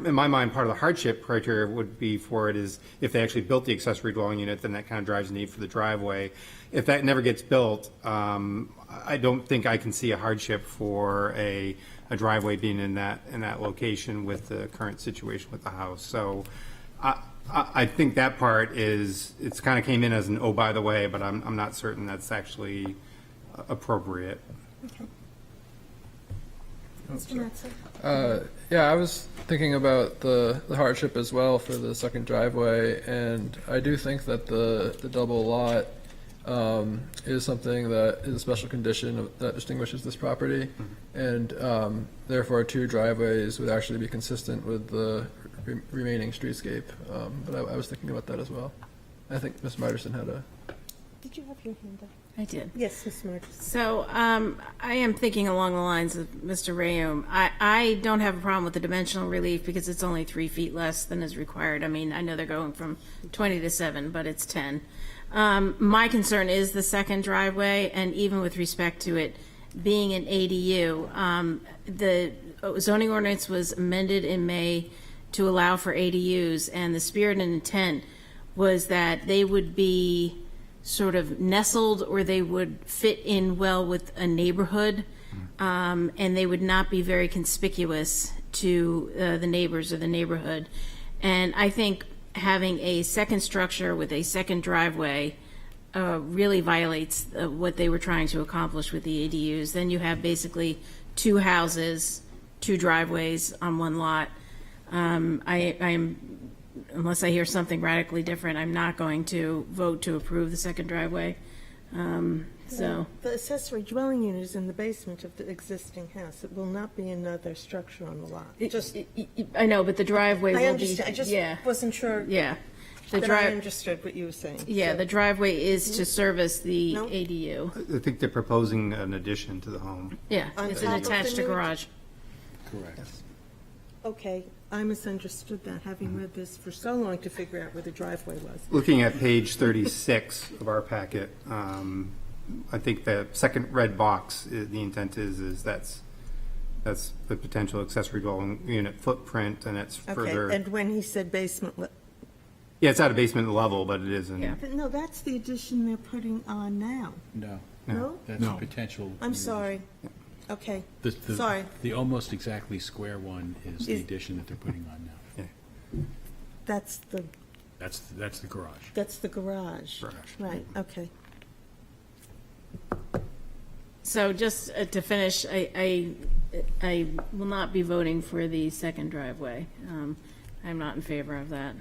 in my mind, part of the hardship criteria would be for it is if they actually built the accessory dwelling unit, then that kind of drives the need for the driveway. If that never gets built, I don't think I can see a hardship for a driveway being in that location with the current situation with the house. So I think that part it's kind of came in as an oh by the way, but I'm not certain that's actually appropriate. Okay. Mr. Matson? Yeah, I was thinking about the hardship as well for the second driveway, and I do think that the double lot is something that is a special condition that distinguishes this property, and therefore 2 driveways would actually be consistent with the remaining streetscape. But I was thinking about that as well. I think Ms. Marterson had a... Did you have your hand up? I did. Yes, Ms. Martin. So I am thinking along the lines of Mr. Rayum. I don't have a problem with the dimensional relief because it's only 3 feet less than is required. I mean, I know they're going from 20 to 7, but it's 10. My concern is the second driveway, and even with respect to it being an ADU, the zoning ordinance was amended in May to allow for ADUs, and the spirit and intent was that they would be sort of nestled, or they would fit in well with a neighborhood, and they would not be very conspicuous to the neighbors or the neighborhood. And I think having a second structure with a second driveway really violates what they were trying to accomplish with the ADUs. Then you have basically 2 houses, 2 driveways on 1 lot. I am, unless I hear something radically different, I'm not going to vote to approve the second driveway. So, The accessory dwelling unit is in the basement of the existing house. It will not be another structure on the lot. I know, but the driveway will be. I understand. I just wasn't sure Yeah. The that I drive, understood what you were saying. yeah, So- the driveway is to service the No. ADU. I think they're proposing an addition to the home. Yeah, On it's top an of the attached new- garage. Correct. Okay, I misunderstood that, having read this for so long to figure out where the driveway was. Looking at page 36 of our packet, I think the second red box, the intent is that's the potential accessory dwelling unit footprint, and it's Okay, further. and when he said basement, Yeah, it's at a basement level, but it isn't. Yeah. no, that's the addition they're putting on now. No, No? that's a potential. I'm sorry. Okay, The- sorry. The almost exactly square one is the Is- addition that they're putting on now. That's the That's the garage. garage. Garage. Right, okay. So just to finish, I will not be voting for the second driveway. I'm not in favor of that.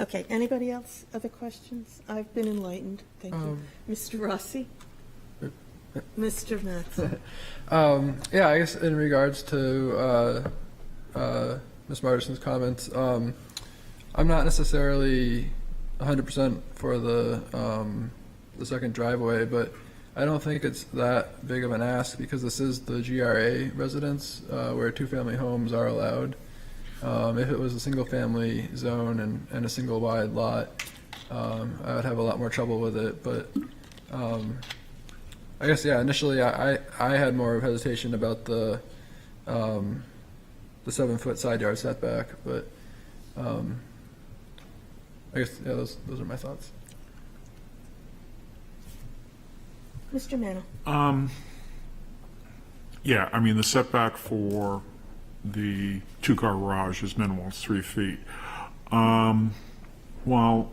Okay, anybody else, other questions? I've been enlightened, thank you. Mr. Rossi? Mr. Matson? Yeah, I guess in regards to Ms. Marterson's comments, I'm not necessarily 100% for the second driveway, but I don't think it's that big of an ask because this is the GRA residence where 2-family homes are allowed. If it was a single-family zone and a single-wide lot, I would have a lot more trouble with it. But I guess, yeah, initially I had more of hesitation about the 7-foot side yard setback, but I guess, yeah, those are my thoughts. Mr. Mano? Yeah, I mean, the setback for the two-car garage is minimal, it's 3 feet. While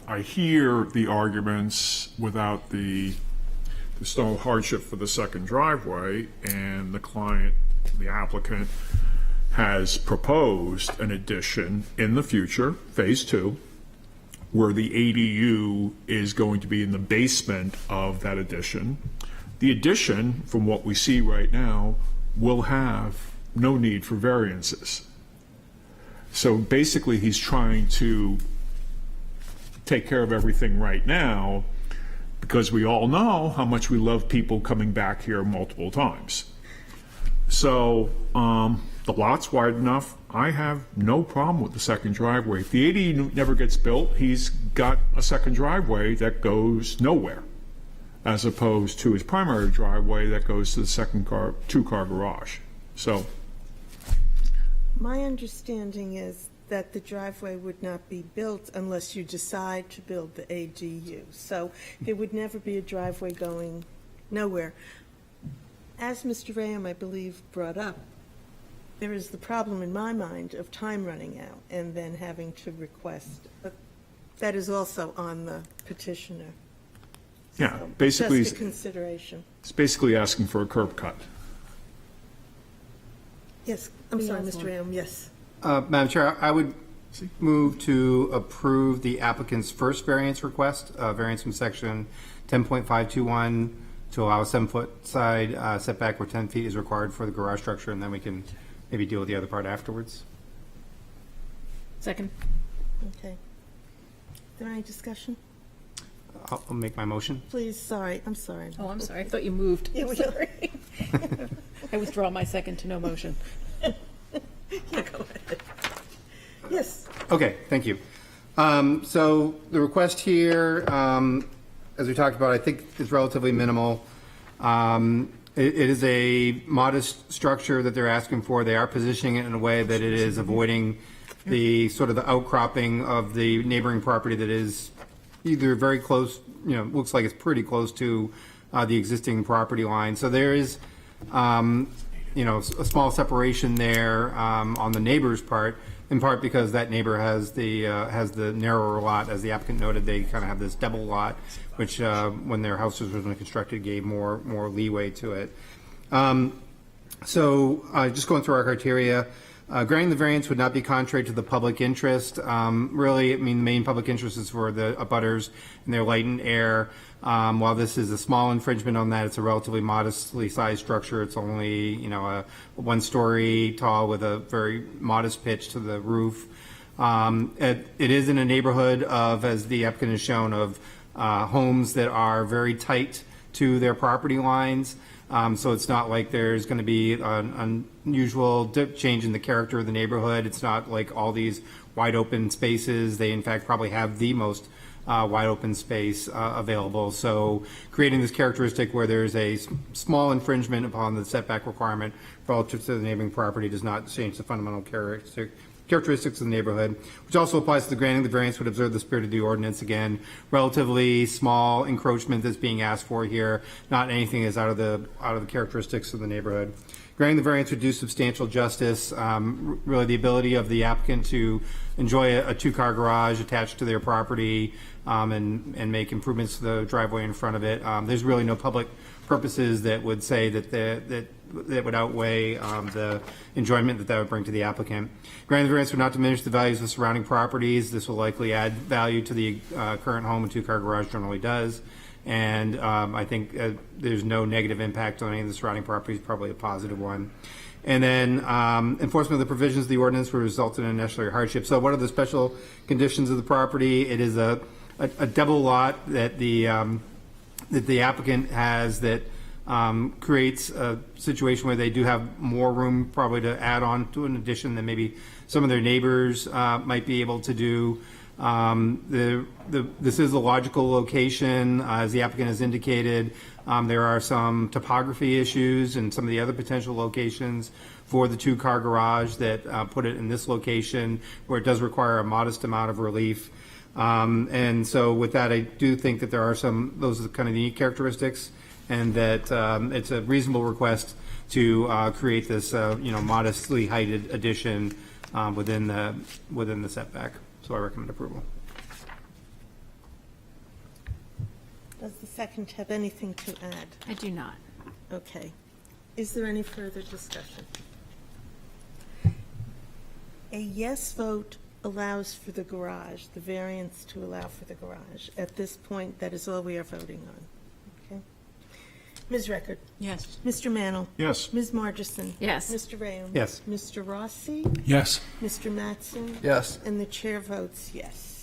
I hear the arguments without there's no hardship for the second driveway, and the client, the applicant, has proposed an addition in the future, phase 2, where the ADU is going to be in the basement of that addition. The addition, from what we see right now, will have no need for variances. So basically, he's trying to take care of everything right now, because we all know how much we love people coming back here multiple times. So the lot's wide enough. I have no problem with the second driveway. If the ADU never gets built, he's got a second driveway that goes nowhere, as opposed to his primary driveway that goes to the two-car garage. So My understanding is that the driveway would not be built unless you decide to build the ADU. So there would never be a driveway going nowhere. As Mr. Rayam, I believe, brought up, there is the problem in my mind of time running out and then having to request. But that is also on the petitioner. yeah, So basically, just a consideration. it's basically asking for a curb cut. Yes, I'm sorry, Mr. Rayam, yes. Madam Chair, I would move to approve the applicant's first variance request, variance from section 10.521 to allow a 7-foot side setback where 10 feet is required for the garage structure, and then we can maybe deal with the other part afterwards. Second. Okay. Is there any discussion? I'll make my motion. Please, sorry, I'm sorry. Oh, I'm sorry. I thought you moved. Yeah, we- Sorry. I withdraw my second to no motion. Yeah, go ahead. Yes, Okay, thank you. So the request here, as we talked about, I think is relatively minimal. It is a modest structure that they're asking for. They are positioning it in a way that it is avoiding the sort of the outcropping of the neighboring property that is either very close, looks like it's pretty close to the existing property line. So there is, a small separation there on the neighbor's part, in part because that neighbor has the narrower lot. As the applicant noted, they kind of have this double lot, which when their house was originally constructed gave more leeway to it. So just going through our criteria, granting the variance would not be contrary to the public interest. Really, I mean, the main public interest is for the abutters and their light and air. While this is a small infringement on that, it's a relatively modestly sized structure. It's only, a 1-story tall with a very modest pitch to the roof. It is in a neighborhood of, as the applicant has shown, of homes that are very tight to their property lines. So it's not like there's going to be an unusual change in the character of the neighborhood. It's not like all these wide open spaces. They, in fact, probably have the most wide open space available. So creating this characteristic where there's a small infringement upon the setback requirement relative to the neighboring property does not change the fundamental characteristics of the neighborhood, which also applies to the granting the variance would observe the spirit of the ordinance. Again, relatively small encroachment that's being asked for here, not anything is out of the characteristics of the neighborhood. Granting the variance would do substantial justice, really the ability of the applicant to enjoy a 2-car garage attached to their property and make improvements to the driveway in front of it. There's really no public purposes that would say that would outweigh the enjoyment that would bring to the applicant. Granting the variance would not diminish the values of surrounding properties. This will likely add value to the current home. A 2-car garage generally does. And I think there's no negative impact on any of the surrounding properties, probably a positive one. And then enforcement of the provisions of the ordinance would result in unnecessary hardship. So what are the special conditions of the property? It is a double lot that the applicant has that creates a situation where they do have more room probably to add on to an addition than maybe some of their neighbors might be able to do. This is a logical location, as the applicant has indicated. There are some topography issues and some of the other potential locations for the 2-car garage that put it in this location where it does require a modest amount of relief. And so with that, I do think that there are those are the kind of unique characteristics, and that it's a reasonable request to create this, modestly heighted addition within the setback. So I recommend approval. Does the second have anything to add? I do not. Okay. Is there any further discussion? A yes vote allows for the garage, the variance to allow for the garage. At this point, that is all we are voting on. Okay. Ms. Record? Yes. Mr. Mannel? Yes. Ms. Margison? Yes. Mr. Rayam? Yes. Mr. Rossi? Yes. Mr. Mattson? Yes. And the chair votes yes.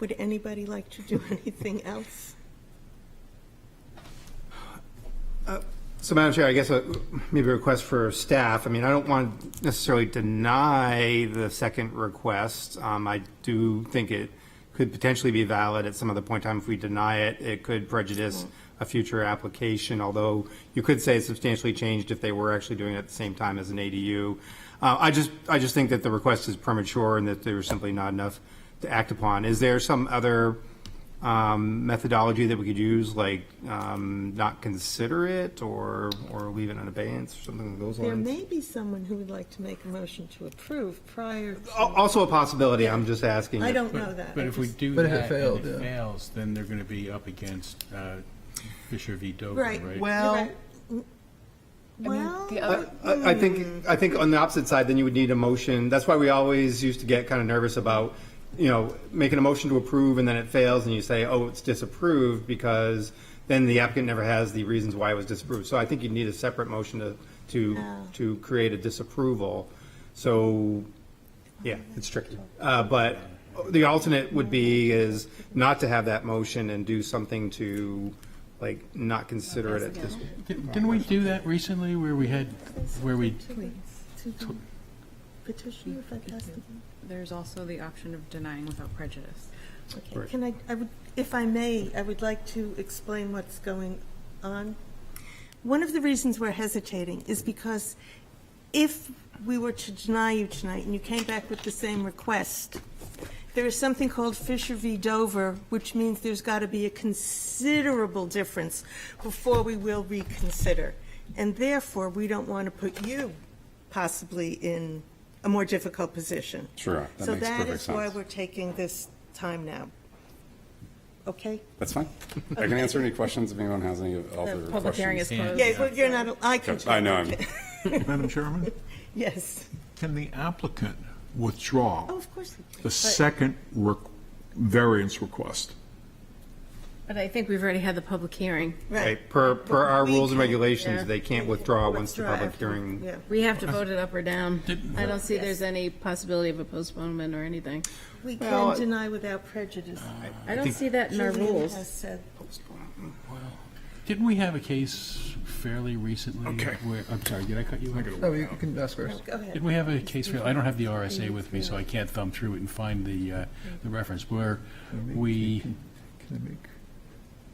Would anybody like to do anything else? So, Madam Chair, I guess maybe a request for staff. I mean, I don't want to necessarily deny the second request. I do think it could potentially be valid at some other point in time. If we deny it, it could prejudice a future application, although you could say it's substantially changed if they were actually doing it at the same time as an ADU. I just think that the request is premature and that there was simply not enough to act upon. Is there some other methodology that we could use, like not consider it or leave it in abeyance or something along those There lines? may be someone who would like to make a motion to approve prior to. Also a possibility. I'm just asking. I don't know that. But I if we just- do But if it that failed, and it yeah. fails, then they're going to be up against Fisher v. Dover, Right. right? Well, You're right. Well, The other, I think on the opposite side, then you would need a motion. That's why we always used to get kind of nervous about, making a motion to approve and then it fails and you say, oh, it's disapproved, because then the applicant never has the reasons why it was disapproved. So I think you need a separate motion to create a disapproval. So, yeah, it's tricky. But the alternate would be is not to have that motion and do something to, like, not consider it at this. Didn't we do that recently where we petition if I pass the. There's also the option of denying without prejudice. Okay, can I would, if I may, I would like to explain what's going on. One of the reasons we're hesitating is because if we were to deny you tonight and you came back with the same request, there is something called Fisher v. Dover, which means there's got to be a considerable difference before we will reconsider. And therefore, we don't want to put you possibly in a more difficult position. Sure, that So makes that perfect is why sense. we're taking this time now. Okay? That's fine. I can answer any questions if anyone has any other questions. Public hearing is closed. Yeah, well, you're not, I can. I know. Madam Chairman, Yes. can the applicant withdraw Oh, of course. the second variance request? But I think we've already had the public hearing. Right, per our We rules and can- regulations, yeah. they can't withdraw once the Withdraw public after- hearing. Yeah. We have to vote it up or down. I don't see Yes. there's any possibility of a postponement or anything. We Well, can deny without prejudice. I don't see that in our Julian rules. has said. Didn't we have a case fairly recently? Okay. Where, I'm sorry, did I cut you off? No, you can ask first. Go ahead. Didn't we have a case, I don't have the RSA with me, so I can't thumb through it and find the reference, where we Can I make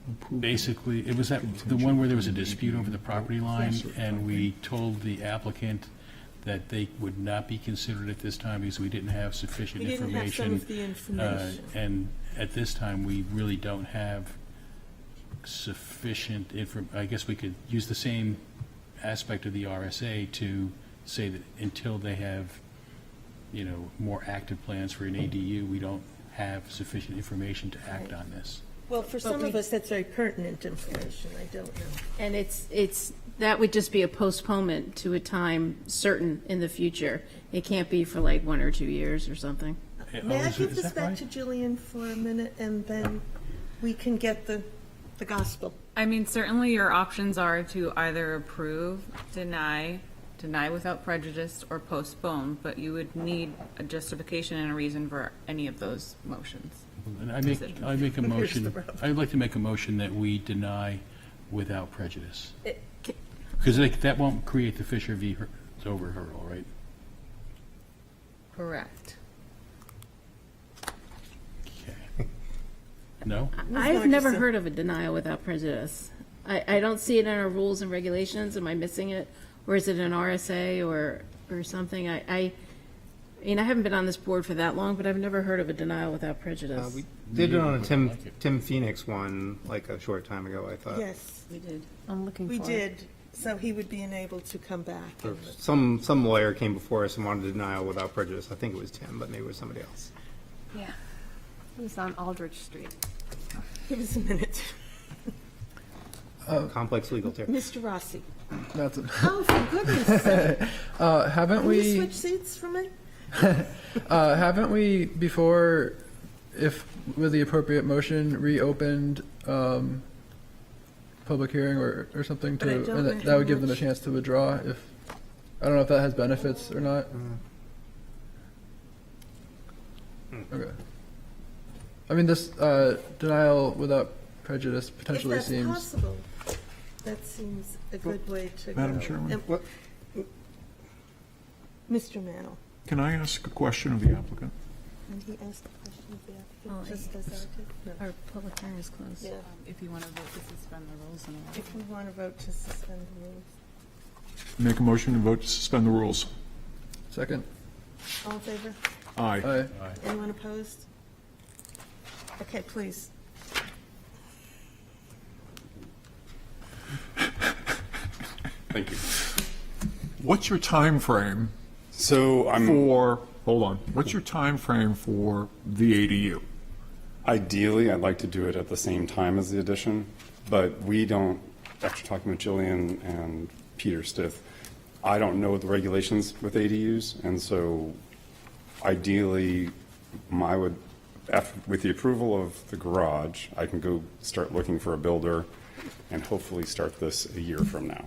approval? basically, it was that, the one where there was a dispute over the property line, and we told the applicant that they would not be considered at this time because we didn't have sufficient We didn't have some information. of the information. And at this time, we really don't have sufficient I guess we could use the same aspect of the RSA to say that until they have, more active plans for an ADU, we don't have sufficient information to act on this. Well, for some of us, that's very pertinent information. I don't know. And that would just be a postponement to a time certain in the future. It can't be for like 1 or 2 years or something. May I is give this that back right? to Jillian for a minute, and then we can get the gospel? I mean, certainly your options are to either approve, deny without prejudice, or postpone, but you would need a justification and a reason for any of those motions. And I make a motion, I'd like to make a motion that we deny without prejudice. Because that won't create the Fisher v. Dover hurdle, right? Correct. Okay. No? I've never Marcus. heard of a denial without prejudice. I don't see it in our rules and regulations. Am I missing it? Or is it an RSA or something? I mean, I haven't been on this board for that long, but I've never heard of a denial without prejudice. We did it on a Tim Phoenix one, like a short time ago, I thought. Yes, We did. I'm looking for we it. did, so he would be enabled to come back. Some lawyer came before us and wanted a denial without prejudice. I think it was Tim, but maybe it was somebody else. Yeah. It was on Aldrich Street. Give us a minute. Complex legal term. Mr. Rossi. That's it. Oh, for goodness sake. Haven't Can you we, switch seats for me? haven't we before, if with the appropriate motion, reopened, public hearing or something But I to, don't and know that would how give them a much- chance to withdraw if, I don't know if that has benefits or not. Okay. I mean, this, denial without prejudice potentially If that's seems. possible, that seems a good way to go. Madam Chairman? And- Mr. Mantle, Can I ask a question of the applicant? and he asked the question of the Oh, applicant, just as I did. No. Our public hearing is closed. Yeah, If you want to vote to suspend the rules and all. if we want to vote to suspend the rules. Make a motion to vote to suspend the rules. Second. All in favor? Aye. Aye. Anyone opposed? Okay, please. Thank you. What's your time frame So I'm hold on, what's your time frame for the ADU? ideally, I'd like to do it at the same time as the addition, but we don't, after talking with Jillian and Peter Stith, I don't know the regulations with ADUs, and so ideally, I would, after, with the approval of the garage, I can go start looking for a builder and hopefully start this a year from now.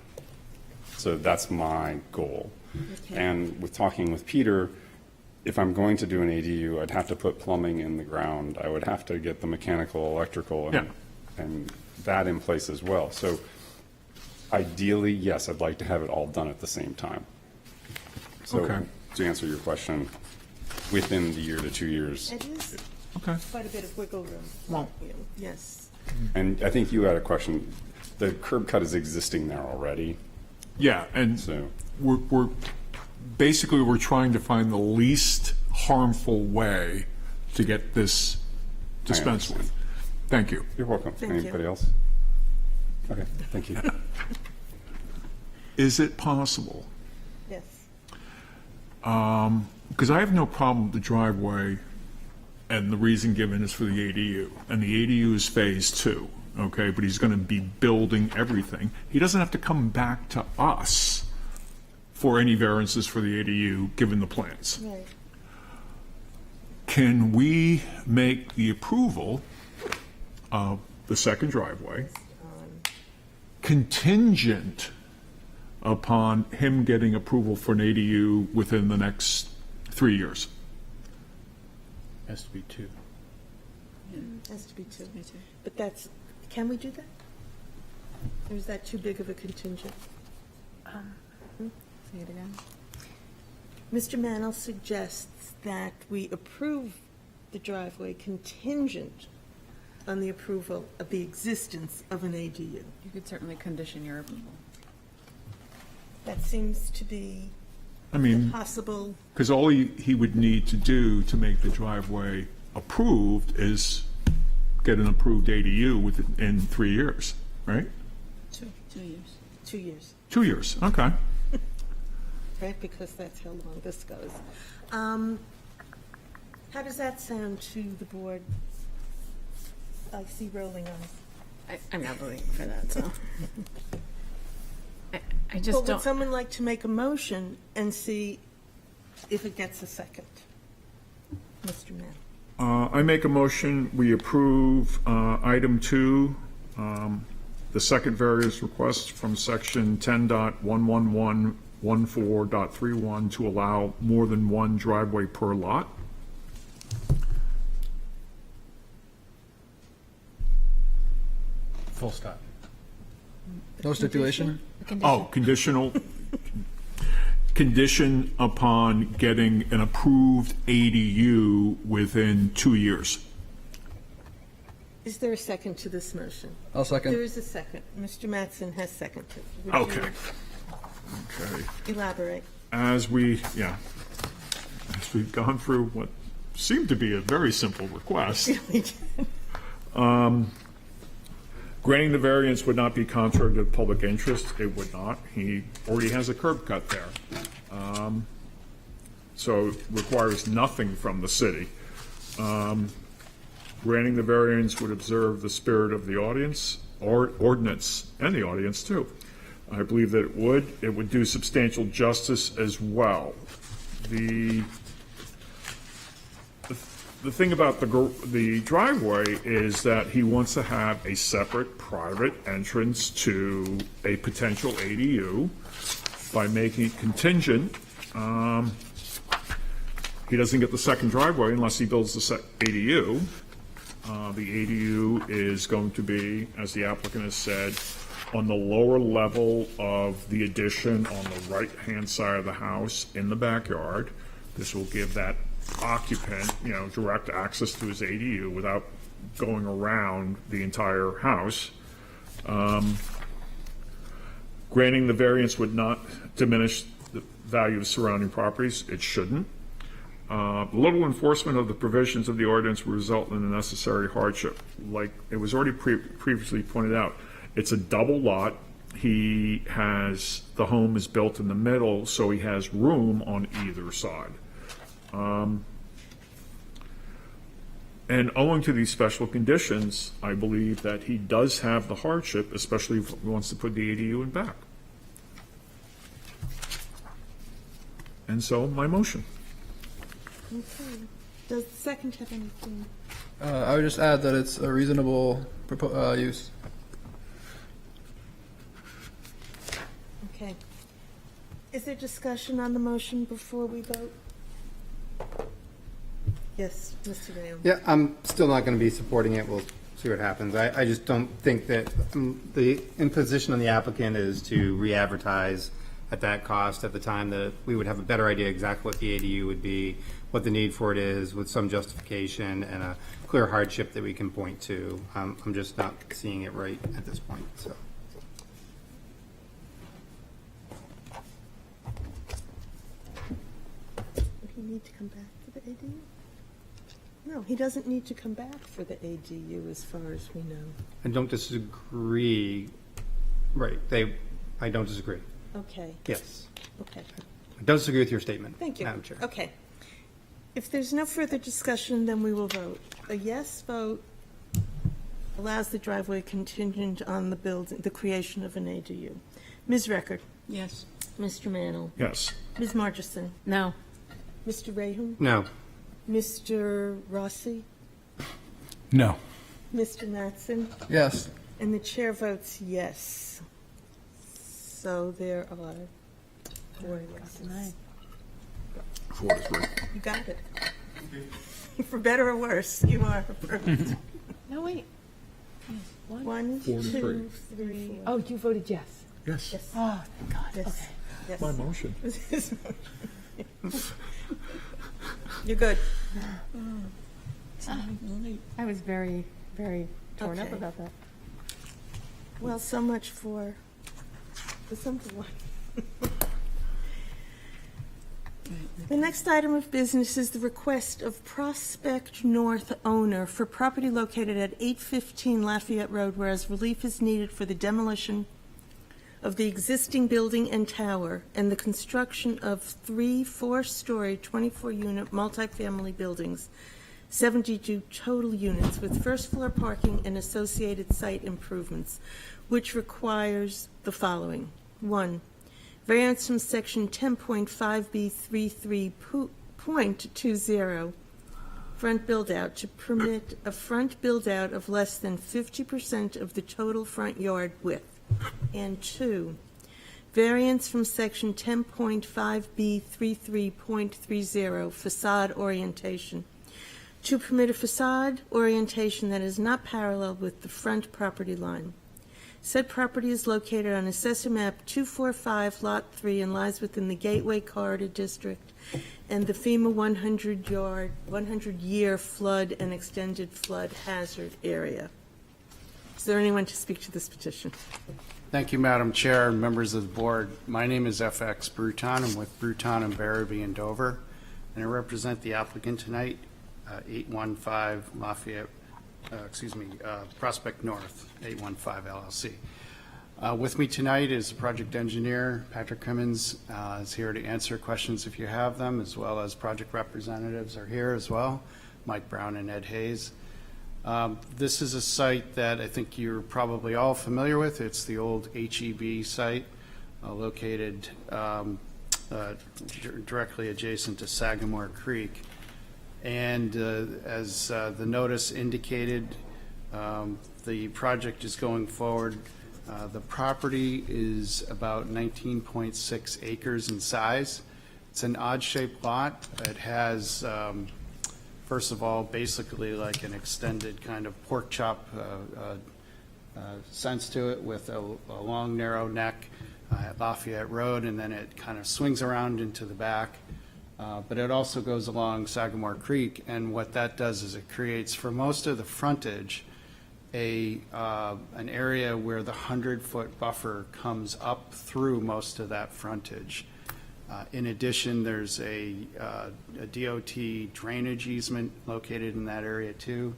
So that's my goal. And with talking with Peter, if I'm going to do an ADU, I'd have to put plumbing in the ground. I would have to get the mechanical, electrical, Yeah. and that in place as well. So ideally, yes, I'd like to have it all done at the same time. So Okay. to answer your question, within the year to 2 years. It is Okay. quite a bit of wiggle room. Well- Yes. And I think you had a question. The curb cut is existing there already, Yeah, and so. we're basically, we're trying to find the least harmful way to get this dispensed with. Thank you. You're welcome. Thank you. Anybody else? Okay, thank you. Is it possible? Yes. Because I have no problem with the driveway, and the reason given is for the ADU. And the ADU is phase 2, okay? But he's going to be building everything. He doesn't have to come back to us for any variances for the ADU, given the plans. Right. Can we make the approval of the second driveway contingent upon him getting approval for an ADU within the next 3 years? Has to be 2. Has to be two. But that's, can we do that? Or is that too big of a contingent? Say it again. Mr. Mantle suggests that we approve the driveway contingent on the approval of the existence of an ADU. You could certainly condition your approval. That seems to be I mean, possible. because all he would need to do to make the driveway approved is get an approved ADU within 3 years, right? 2 years. 2 years, 2 years, okay. right? Because that's how long this goes. How does that sound to the board? I see rolling eyes. I'm not voting for that, so. I just But would don't, someone like to make a motion and see if it gets a second? Mr. Mann. I make a motion, we approve item 2, the second various request from section 10.11114.31 to allow more than one driveway per lot. Full stop. No stipulation? Oh, conditional, condition upon getting an approved ADU within 2 years. Is there a second to this motion? I'll There second. is a second. Mr. Mattson has seconded. Would Okay. you Okay. elaborate? As we, yeah, as request. We've gone through what seemed to be a very simple request. Granting the variance would not be contrary to public interest. It would not. He already has a curb cut there. So it requires nothing from the city. Granting the variance would observe the spirit of the audience, or ordinance, and the audience too. I believe that it would do substantial justice as well. The thing about the driveway is that he wants to have a separate private entrance to a potential ADU by making it contingent. He doesn't get the second driveway unless he builds the ADU. The ADU is going to be, as the applicant has said, on the lower level of the addition on the right-hand side of the house in the backyard. This will give that occupant, direct access to his ADU without going around the entire house. Granting the variance would not diminish the value of surrounding properties. It shouldn't. Little enforcement of the provisions of the ordinance will result in a necessary hardship. Like it was already previously pointed out, it's a double lot. The home is built in the middle, so he has room on either side. And owing to these special conditions, I believe that he does have the hardship, especially if he wants to put the ADU in back. And so, my motion. Okay. Does the second have anything? I would just add that it's a reasonable use. Okay. Is there discussion on the motion before we vote? Yes, Mr. Graham. Yeah, I'm still not going to be supporting it. We'll see what happens. I just don't think that the imposition on the applicant is to re-advertise at that cost at the time that we would have a better idea exactly what the ADU would be, what the need for it is, with some justification and a clear hardship that we can point to. I'm just not seeing it right at this point, so. Would he need to come back for the ADU? No, he doesn't need to come back for the ADU as far as we know. I don't disagree. Right, I don't disagree. Okay. Yes. Okay. I don't disagree with your statement. Thank you. Madam Chair. Okay. If there's no further discussion, then we will vote. A yes vote allows the driveway contingent on the creation of an ADU. Ms. Record? Yes. Mr. Mannel? Yes. Ms. Margerson? No. Mr. Rahun? No. Mr. Rossi? No. Mr. Mattson? Yes. And the chair votes yes. So there are 4 yeses. 4-3. You got it. For better or worse, you are approved. No, wait. 1, 4 to 2, 3. 4. Oh, you voted yes. Yes, Yes. Oh, thank God. Yes. Okay. Yes. my motion. You're good. I was very, very torn up Okay. about that. Well, so much for the simple one. The next item of business is the request of Prospect North owner for property located at 815 Lafayette Road, whereas relief is needed for the demolition of the existing building and tower and the construction of 3 4-story, 24-unit multifamily buildings, 72 total units with first-floor parking and associated site improvements, which requires the following. 1, variance from section 10.5B33.20, front build-out, to permit a front build-out of less than 50% of the total front yard width. And 2, variance from section 10.5B33.30, facade orientation, to permit a facade orientation that is not parallel with the front property line. Said property is located on Assessor Map 245, Lot 3, and lies within the Gateway Corridor District and the FEMA 100-year flood and extended flood hazard area. Is there anyone to speak to this petition? Thank you, Madam Chair and members of the board. My name is FX Bruton. I'm with Bruton and Barabee in Dover. and I represent the applicant tonight, 815 Lafayette, Prospect North, 815 LLC. With me tonight is project engineer Patrick Crimmins, is here to answer questions if you have them, as well as project representatives are here as well, Mike Brown and Ed Hayes. This is a site that I think you're probably all familiar with. It's the old HEB site located directly adjacent to Sagamore Creek. And as the notice indicated, the project is going forward. The property is about 19.6 acres in size. It's an odd-shaped lot. It has, first of all, basically like an extended kind of pork chop sense to it, with a long, narrow neck at Lafayette Road, and then it kind of swings around into the back. But it also goes along Sagamore Creek, and what that does is it creates, for most of the frontage, an area where the 100-foot buffer comes up through most of that frontage. In addition, there's a DOT drainage easement located in that area too.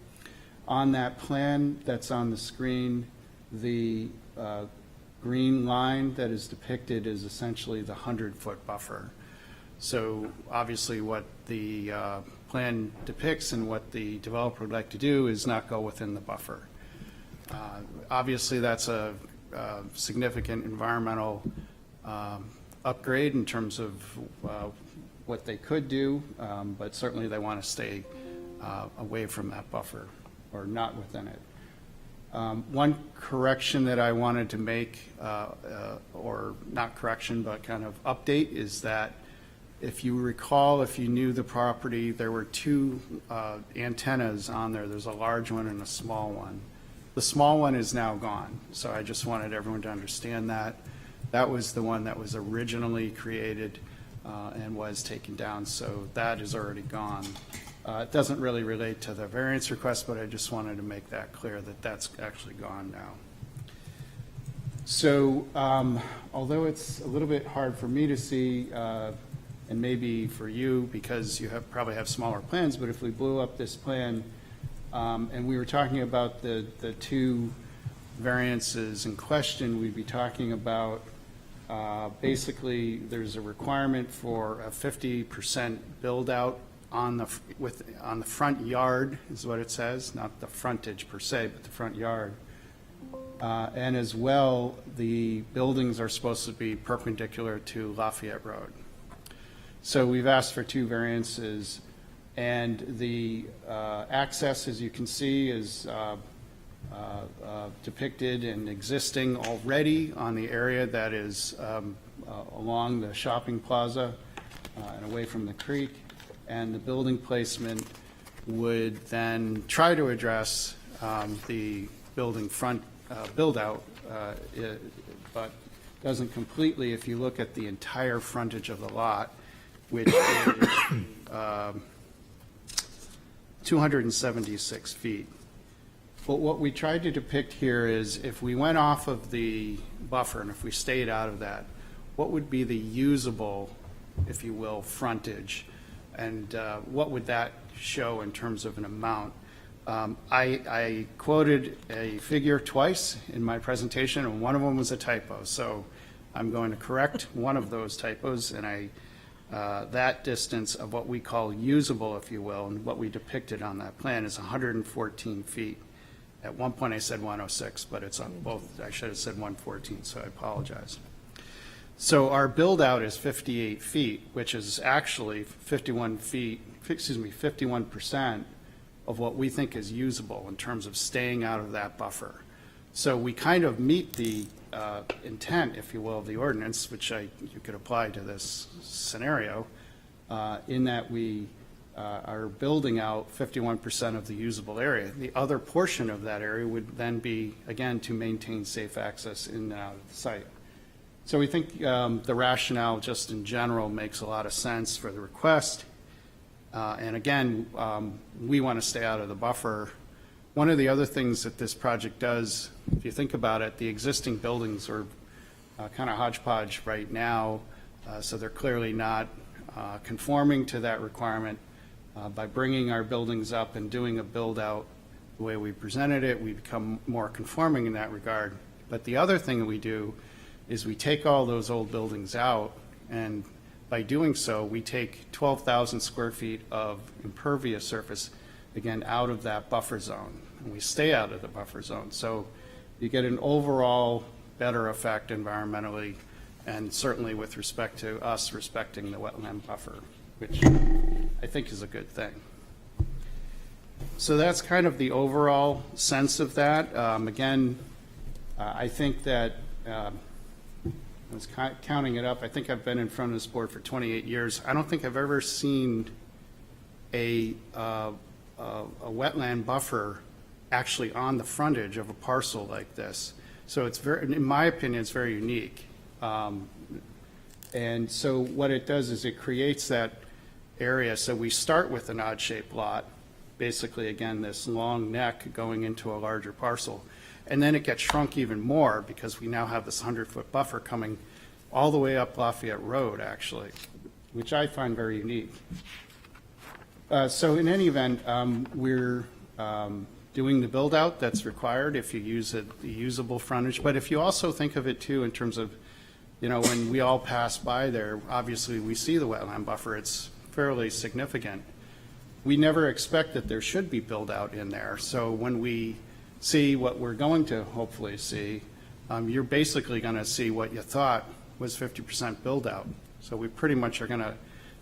On that plan that's on the screen, the green line that is depicted is essentially the 100-foot buffer. So obviously what the plan depicts and what the developer would like to do is not go within the buffer. Obviously that's a significant environmental upgrade in terms of what they could do, but certainly they want to stay away from that buffer or not within it. One correction that I wanted to make, or not correction, but kind of update, is that if you recall, if you knew the property, there were two antennas on there. There's a large one and a small one. The small one is now gone, so I just wanted everyone to understand that. That was the one that was originally created and was taken down, so that is already gone. It doesn't really relate to the variance request, but I just wanted to make that clear that that's actually gone now. So although it's a little bit hard for me to see, and maybe for you because you probably have smaller plans, but if we blew up this plan and we were talking about the two variances in question, we'd be talking about basically there's a requirement for a 50% build out on the front yard is what it says, not the frontage per se, but the front yard. And as well, the buildings are supposed to be perpendicular to Lafayette Road. So we've asked for two variances, and the access, as you can see, is depicted and existing already on the area that is along the shopping plaza and away from the creek. And the building placement would then try to address the building front build-out, but doesn't completely if you look at the entire frontage of the lot, which is 276 feet. But what we tried to depict here is if we went off of the buffer and if we stayed out of that, what would be the usable, if you will, frontage? And what would that show in terms of an amount? I quoted a figure twice in my presentation, and one of them was a typo. So I'm going to correct one of those typos, and that distance of what we call usable, if you will, and what we depicted on that plan is 114 feet. At one point I said 106, but it's on both. I should have said 114, so I apologize. So our build out is 58 feet, which is actually 51% of what we think is usable in terms of staying out of that buffer. So we kind of meet the intent, if you will, of the ordinance, which you could apply to this scenario, in that we are building out 51% of the usable area. The other portion of that area would then be, again, to maintain safe access in and out of the site. So we think the rationale just in general makes a lot of sense for the request. And again, we want to stay out of the buffer. One of the other things that this project does, if you think about it, the existing buildings are kind of hodgepodge right now, so they're clearly not conforming to that requirement by bringing our buildings up and doing a build-out the way we presented it. We become more conforming in that regard. But the other thing we do is we take all those old buildings out, and by doing so, we take 12,000 square feet of impervious surface, again, out of that buffer zone, and we stay out of the buffer zone. So you get an overall better effect environmentally, and certainly with respect to us respecting the wetland buffer, which I think is a good thing. So that's kind of the overall sense of that. Again, I think that, I was counting it up, I think I've been in front of this board for 28 years. I don't think I've ever seen a wetland buffer actually on the frontage of a parcel like this. So it's very, in my opinion, it's very unique. And so what it does is it creates that area. So we start with an odd-shaped lot, basically, again, this long neck going into a larger parcel. And then it gets shrunk even more because we now have this 100-foot buffer coming all the way up Lafayette Road, actually, which I find very unique. So in any event, we're doing the build-out that's required if you use the usable frontage. But if you also think of it, too, in terms of, when we all pass by there, obviously we see the wetland buffer. It's fairly significant. We never expect that there should be build-out in there. So when we see what we're going to hopefully see, you're basically going to see what you thought was 50% build-out. So we pretty much are going to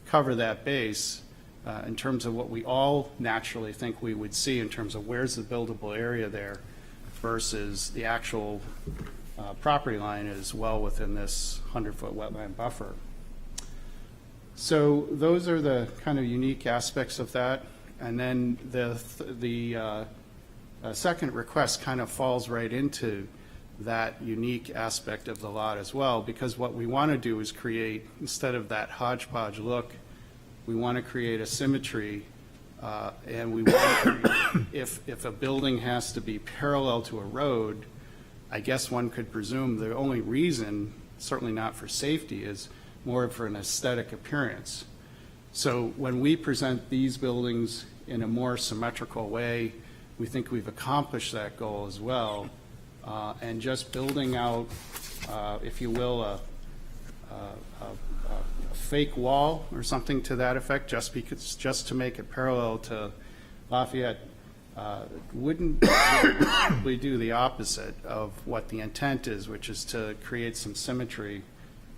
cover that base in terms of what we all naturally think we would see in terms of where's the buildable area there versus the actual property line is well within this 100-foot wetland buffer. So those are the kind of unique aspects of that. And then the second request kind of falls right into that unique aspect of the lot as well, because what we want to do is create, instead of that hodgepodge look, we want to create a symmetry, and we want to, if a building has to be parallel to a road, I guess one could presume the only reason, certainly not for safety, is more for an aesthetic appearance. So when we present these buildings in a more symmetrical way, we think we've accomplished that goal as well. And just building out, if you will, a fake wall or something to that effect, just to make it parallel to Lafayette, wouldn't probably do the opposite of what the intent is, which is to create some symmetry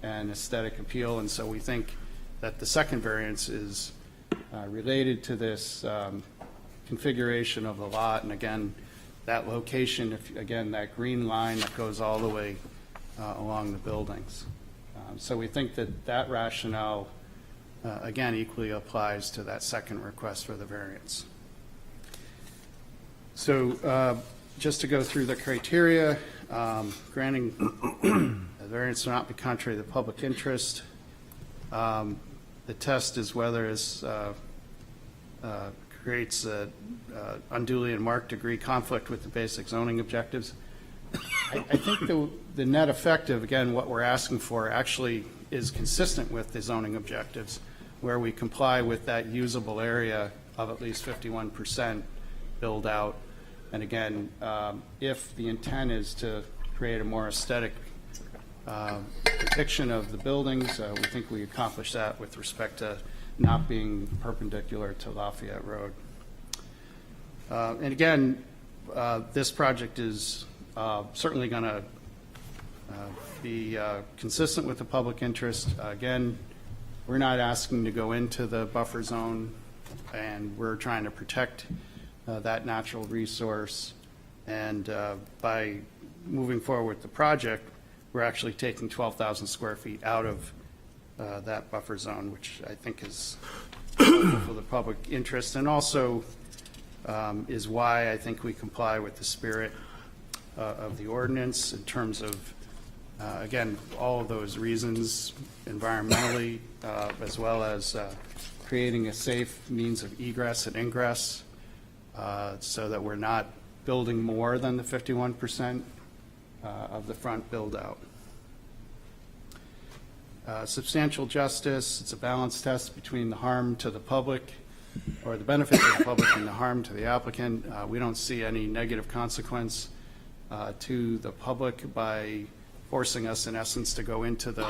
and aesthetic appeal. And so we think that the second variance is related to this configuration of the lot. And again, that location, again, that green line that goes all the way along the buildings. So we think that that rationale, again, equally applies to that second request for the variance. So just to go through the criteria, granting a variance will not be contrary to the public interest. The test is whether it creates a unduly and marked degree conflict with the basic zoning objectives. I think the net effect of, again, what we're asking for actually is consistent with the zoning objectives, where we comply with that usable area of at least 51% build out. And again, if the intent is to create a more aesthetic depiction of the buildings, we think we accomplish that with respect to not being perpendicular to Lafayette Road. And again, this project is certainly going to be consistent with the public interest. Again, we're not asking to go into the buffer zone, and we're trying to protect that natural resource. And by moving forward with the project, we're actually taking 12,000 square feet out of that buffer zone, which I think is helpful for the public interest, and also is why I think we comply with the spirit of the ordinance in terms of, again, all of those reasons environmentally, as well as creating a safe means of egress and ingress, so that we're not building more than the 51% of the front build out. substantial justice. It's a balanced test between the harm to the public, or the benefit to the public, and the harm to the applicant. We don't see any negative consequence to the public by forcing us, in essence, to go into the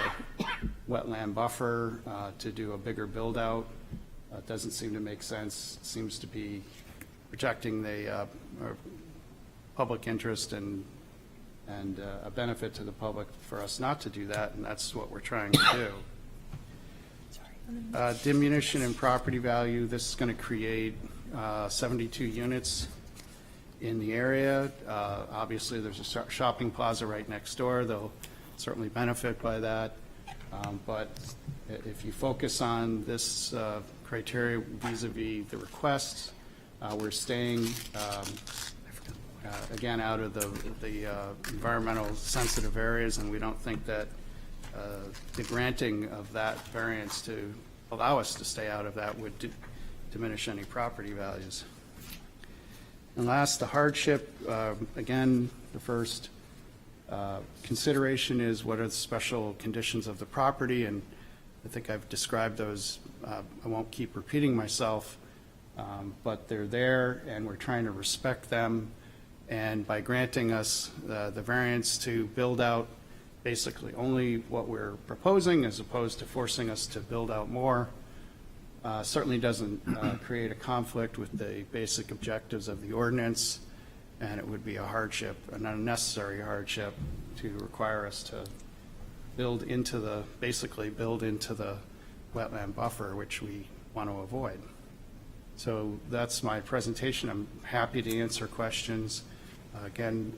wetland buffer to do a bigger build-out. It doesn't seem to make sense. It seems to be protecting the public interest and a benefit to the public for us not to do that, and that's what we're trying to do. Diminution in property value, this is going to create 72 units in the area. Obviously, there's a shopping plaza right next door. They'll certainly benefit by that. But if you focus on this criteria vis-a-vis the requests, we're staying, again, out of the environmental sensitive areas, and we don't think that the granting of that variance to allow us to stay out of that would diminish any property values. And last, the hardship. Again, the first consideration is what are the special conditions of the property, and I think I've described those. I won't keep repeating myself, but they're there, and we're trying to respect them. And by granting us the variance to build out basically only what we're proposing, as opposed to forcing us to build out more, certainly doesn't create a conflict with the basic objectives of the ordinance, and it would be a hardship, an unnecessary hardship, to require us to basically build into the wetland buffer, which we want to avoid. So that's my presentation. I'm happy to answer questions. Again,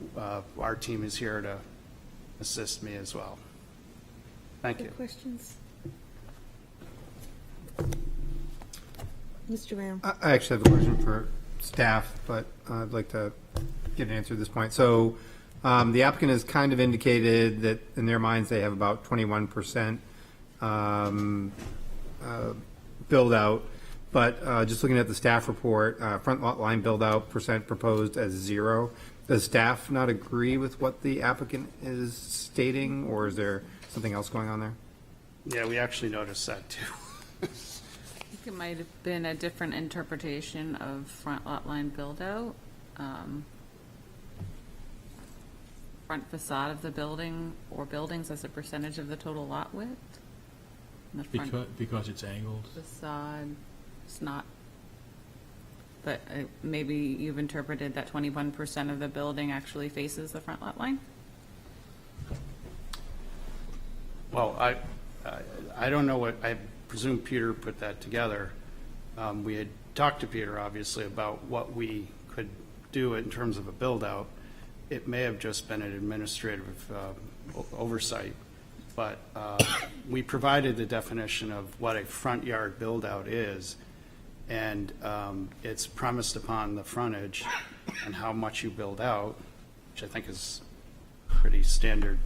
our team is here to assist me as well. Thank you. Other questions? Mr. Ram? I actually have a question for staff, but I'd like to get an answer at this point. So the applicant has kind of indicated that in their minds they have about 21% build out, but just looking at the staff report, front lot line build out percent proposed as 0. Does staff not agree with what the applicant is stating, or is there something else going on there? Yeah, we actually noticed that too. I think it might have been a different interpretation of front lot line build-out. Front facade of the building or buildings as a percentage of the total lot width. And the front Because it's angled? facade, it's not, but maybe you've interpreted that 21% of the building actually faces the front lot line? Well, I don't know what, I presume Peter put that together. We had talked to Peter, obviously, about what we could do in terms of a build-out. It may have just been an administrative oversight, but we provided the definition of what a front yard build-out is, and it's premised upon the frontage and how much you build out, which I think is pretty standard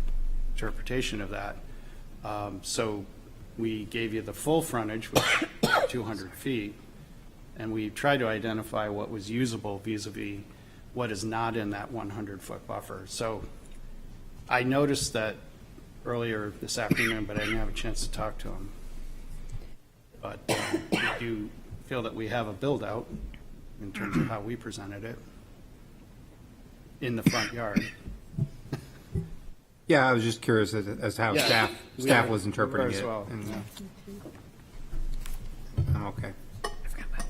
interpretation of that. So we gave you the full frontage, which is 200 feet, and we tried to identify what was usable vis-a-vis what is not in that 100-foot buffer. So I noticed that earlier this afternoon, but I didn't have a chance to talk to him. But we do feel that we have a build-out in terms of how we presented it in the front yard. Yeah, I was just curious as to how Yeah. staff was interpreting as it. well. And, I'm okay.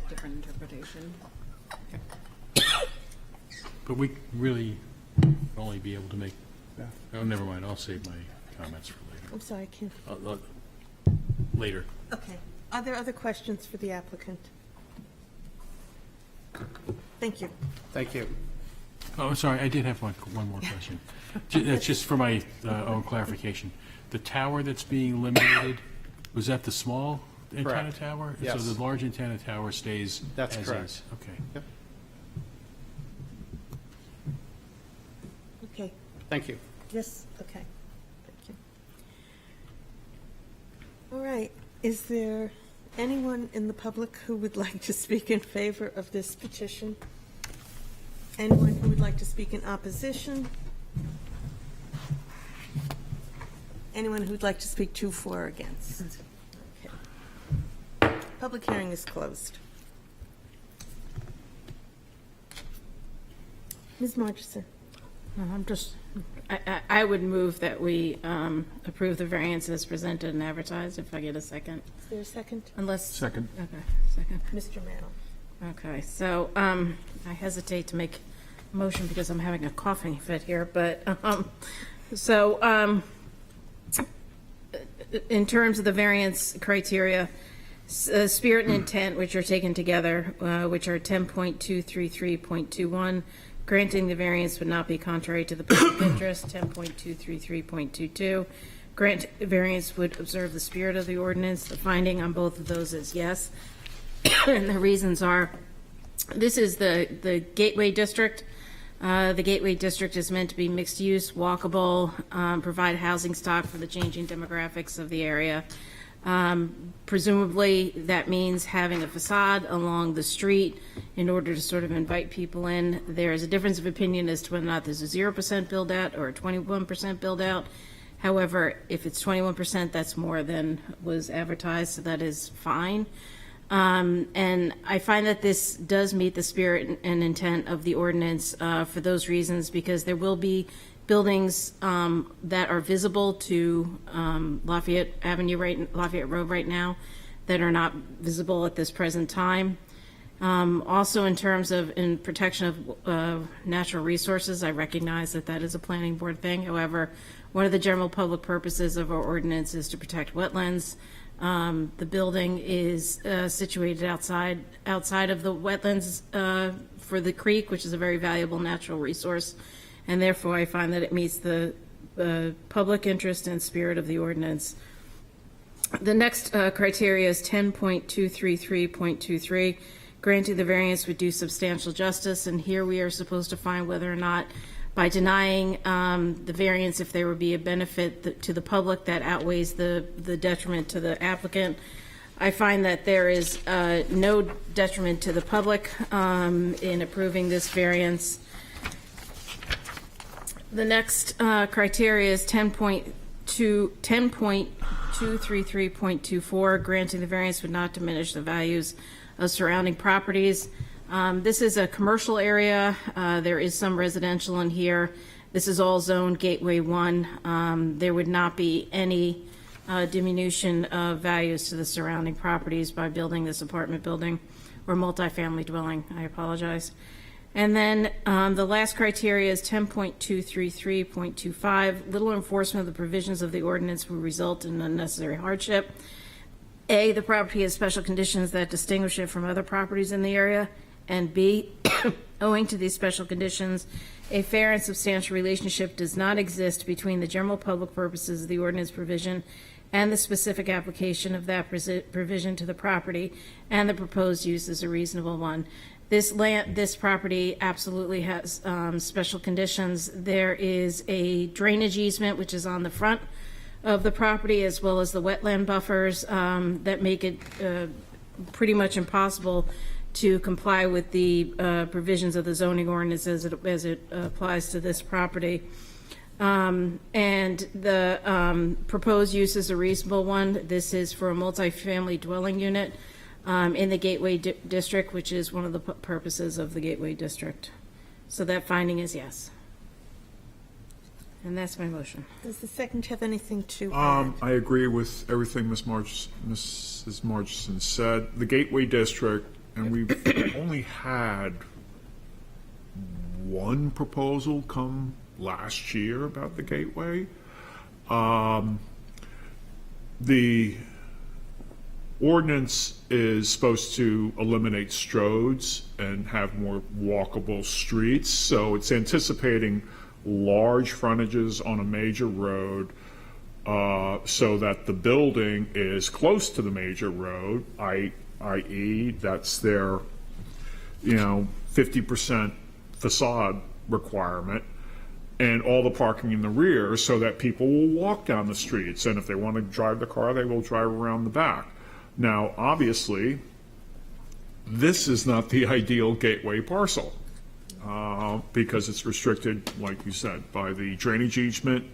Different interpretation. But we really only be able to make, oh, never mind, I'll save my comments for later. I'm sorry, I can't. Later. Okay. Are there other questions for the applicant? Thank you. Thank you. Oh, sorry, I did have one more question. That's just for my own clarification. The tower that's being eliminated, was that the small antenna Correct. tower? Yes. So the large antenna tower stays That's as correct. is? Okay. Yep. Okay. Thank you. Yes, okay. Thank you. All right. Is there anyone in the public who would like to speak in favor of this petition? Anyone who would like to speak in opposition? Anyone who'd like to speak to, for, or against? Okay. Public hearing is closed. Ms. Marchison? I would move that we approve the variance as presented and advertised, if I get a second. Is there a second? Unless. Second. Okay, second. Mr. Merrill? Okay, so I hesitate to make a motion because I'm having a coughing fit here, but, in terms of the variance criteria, spirit and intent, which are taken together, which are 10.233.21, granting the variance would not be contrary to the public interest, 10.233.22, grant variance would observe the spirit of the ordinance. The finding on both of those is yes. And the reasons are, this is the Gateway District. The Gateway District is meant to be mixed use, walkable, provide housing stock for the changing demographics of the area. Presumably, that means having a facade along the street in order to sort of invite people in. There is a difference of opinion as to whether or not there's a 0% build out or a 21% build out. However, if it's 21%, that's more than was advertised, so that is fine. And I find that this does meet the spirit and intent of the ordinance for those reasons, because there will be buildings that are visible to Lafayette Road right now that are not visible at this present time. Also, in terms of protection of natural resources, I recognize that that is a planning board thing. However, one of the general public purposes of our ordinance is to protect wetlands. The building is situated outside of the wetlands for the creek, which is a very valuable natural resource, and therefore I find that it meets the public interest and spirit of the ordinance. The next criteria is 10.233.23. Granting the variance would do substantial justice, and here we are supposed to find whether or not, by denying the variance, if there would be a benefit to the public that outweighs the detriment to the applicant. I find that there is no detriment to the public in approving this variance. The next criteria is 10.233.24. Granting the variance would not diminish the values of surrounding properties. This is a commercial area. There is some residential in here. This is all zoned Gateway 1. There would not be any diminution of values to the surrounding properties by building this apartment building or multifamily dwelling. I apologize. And then the last criteria is 10.233.25. Little enforcement of the provisions of the ordinance will result in unnecessary hardship. A, the property has special conditions that distinguish it from other properties in the area. And B, owing to these special conditions, a fair and substantial relationship does not exist between the general public purposes of the ordinance provision and the specific application of that provision to the property, and the proposed use is a reasonable one. This property absolutely has special conditions. There is a drainage easement, which is on the front of the property, as well as the wetland buffers that make it pretty much impossible to comply with the provisions of the zoning ordinance as it applies to this property. And the proposed use is a reasonable one. This is for a multifamily dwelling unit in the Gateway District, which is one of the purposes of the Gateway District. So that finding is yes. And that's my motion. Does the second have anything to add? I agree with everything Mrs. Marchison said. The Gateway District, and we've only had one proposal come last year about the Gateway. The ordinance is supposed to eliminate stroads and have more walkable streets, so it's anticipating large frontages on a major road so that the building is close to the major road, i.e. that's their 50% facade requirement, and all the parking in the rear so that people will walk down the streets, and if they want to drive the car, they will drive around the back. Now, obviously, this is not the ideal gateway parcel because it's restricted, like you said, by the drainage easement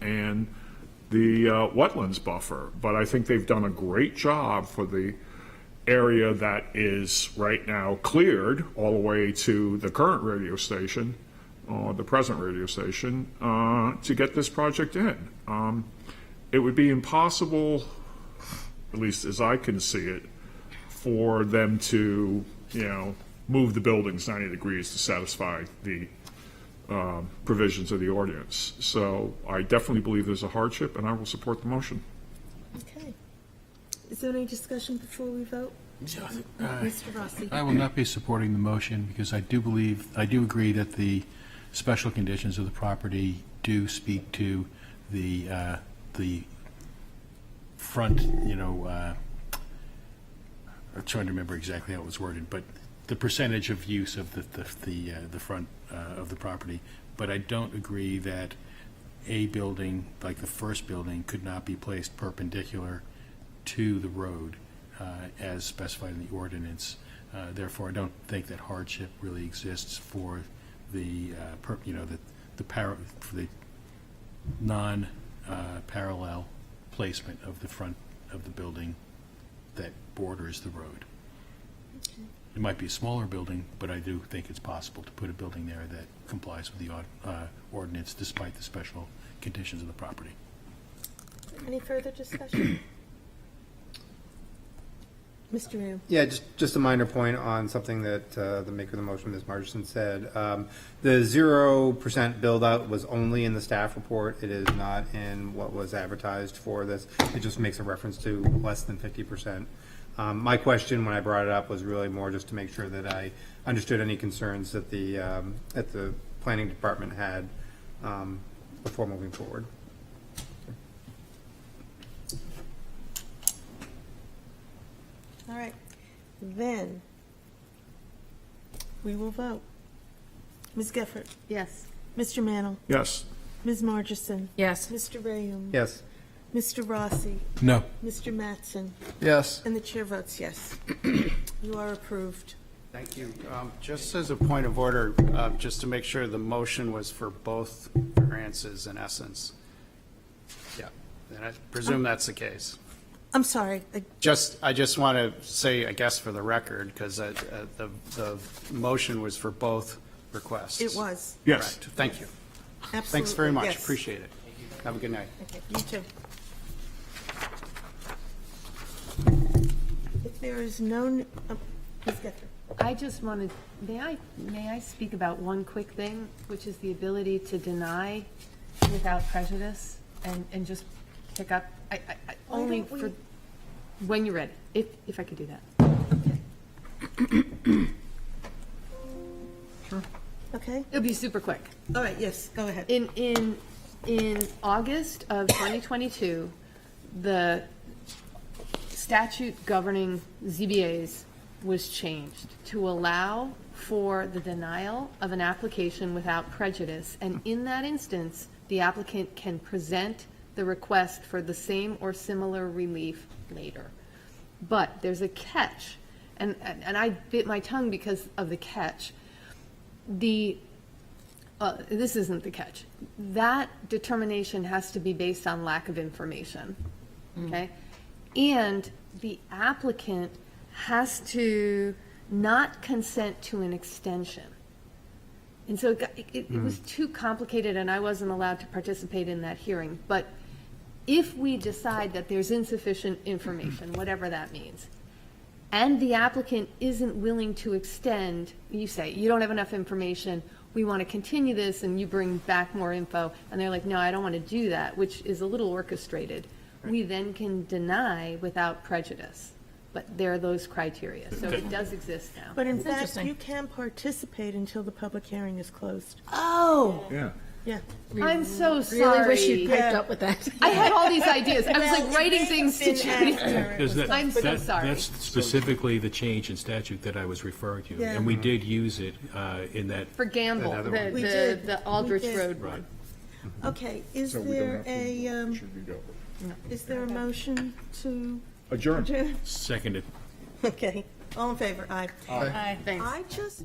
and the wetlands buffer, but I think they've done a great job for the area that is right now cleared all the way to the current radio station, the present radio station, to get this project in. It would be impossible, at least as I can see it, for them to, move the buildings 90 degrees to satisfy the provisions of the ordinance. So I definitely believe there's a hardship, and I will support the motion. Okay. Is there any discussion before we vote? Mr. Rossi? I will not be supporting the motion because I do agree that the special conditions of the property do speak to the front, I'm trying to remember exactly how it was worded, but the percentage of use of the front of the property. But I don't agree that a building, like the first building, could not be placed perpendicular to the road as specified in the ordinance. Therefore, I don't think that hardship really exists for the non-parallel placement of the front of the building that borders the road. It might be a smaller building, but I do think it's possible to put a building there that complies with the ordinance despite the special conditions of the property. Any further discussion? Mr. Ram? Yeah, just a minor point on something that the maker of the motion, Ms. Margerson, said. The 0% build-out was only in the staff report. It is not in what was advertised for this. It just makes a reference to less than 50%. My question when I brought it up was really more just to make sure that I understood any concerns that the planning department had before moving forward. All right. Then we will vote. Ms. Geffert? Yes. Mr. Mannel? Yes. Ms. Margerson? Yes. Mr. Rayum? Yes. Mr. Rossi? No. Mr. Mattson? Yes. And the chair votes yes. You are approved. Thank you. Just as a point of order, just to make sure the motion was for both variances in essence. Yeah, and I presume that's the case. I'm sorry. I just want to say, I guess, for the record, because the motion was for both requests. It was. Yes. Correct. Thank you. Absolutely. Thanks very much. Yes. Appreciate it. Have a good night. Okay, you too. If there is no, Ms. Geffert? I just wanted, may I speak about one quick thing, which is the ability to deny without prejudice and just pick up, only don't we- for, when you're ready, if I could do that. Okay. It'll be super quick. All right, yes, go ahead. In August of 2022, the statute governing ZBAs was changed to allow for the denial of an application without prejudice. And in that instance, the applicant can present the request for the same or similar relief later. But there's a catch, and I bit my tongue because of the catch. This isn't the catch. That determination has to be based on lack of information, okay? And the applicant has to not consent to an extension. And so it was too complicated, and I wasn't allowed to participate in that hearing. But if we decide that there's insufficient information, whatever that means, and the applicant isn't willing to extend, you say, you don't have enough information, we want to continue this, and you bring back more info, and they're like, no, I don't want to do that, which is a little orchestrated. We then can deny without prejudice. But there are those criteria, so it does exist now. But in fact, interesting. you can participate until the public hearing is closed. Oh, Yeah. Yeah. I'm so sorry. Really wish you'd piped up with that. I had all these ideas. I was like writing things to Judy. Because I'm so sorry. That's specifically the change in statute that I was referring to. Yeah. And we did use it in that. For Gamble, Another one. We did. the Aldrich We did. Road one. Okay, is So we don't there have a, Should we go? is there a motion to Adjourn. adjourn? Seconded. Okay, all in favor? Aye. Thanks. I just.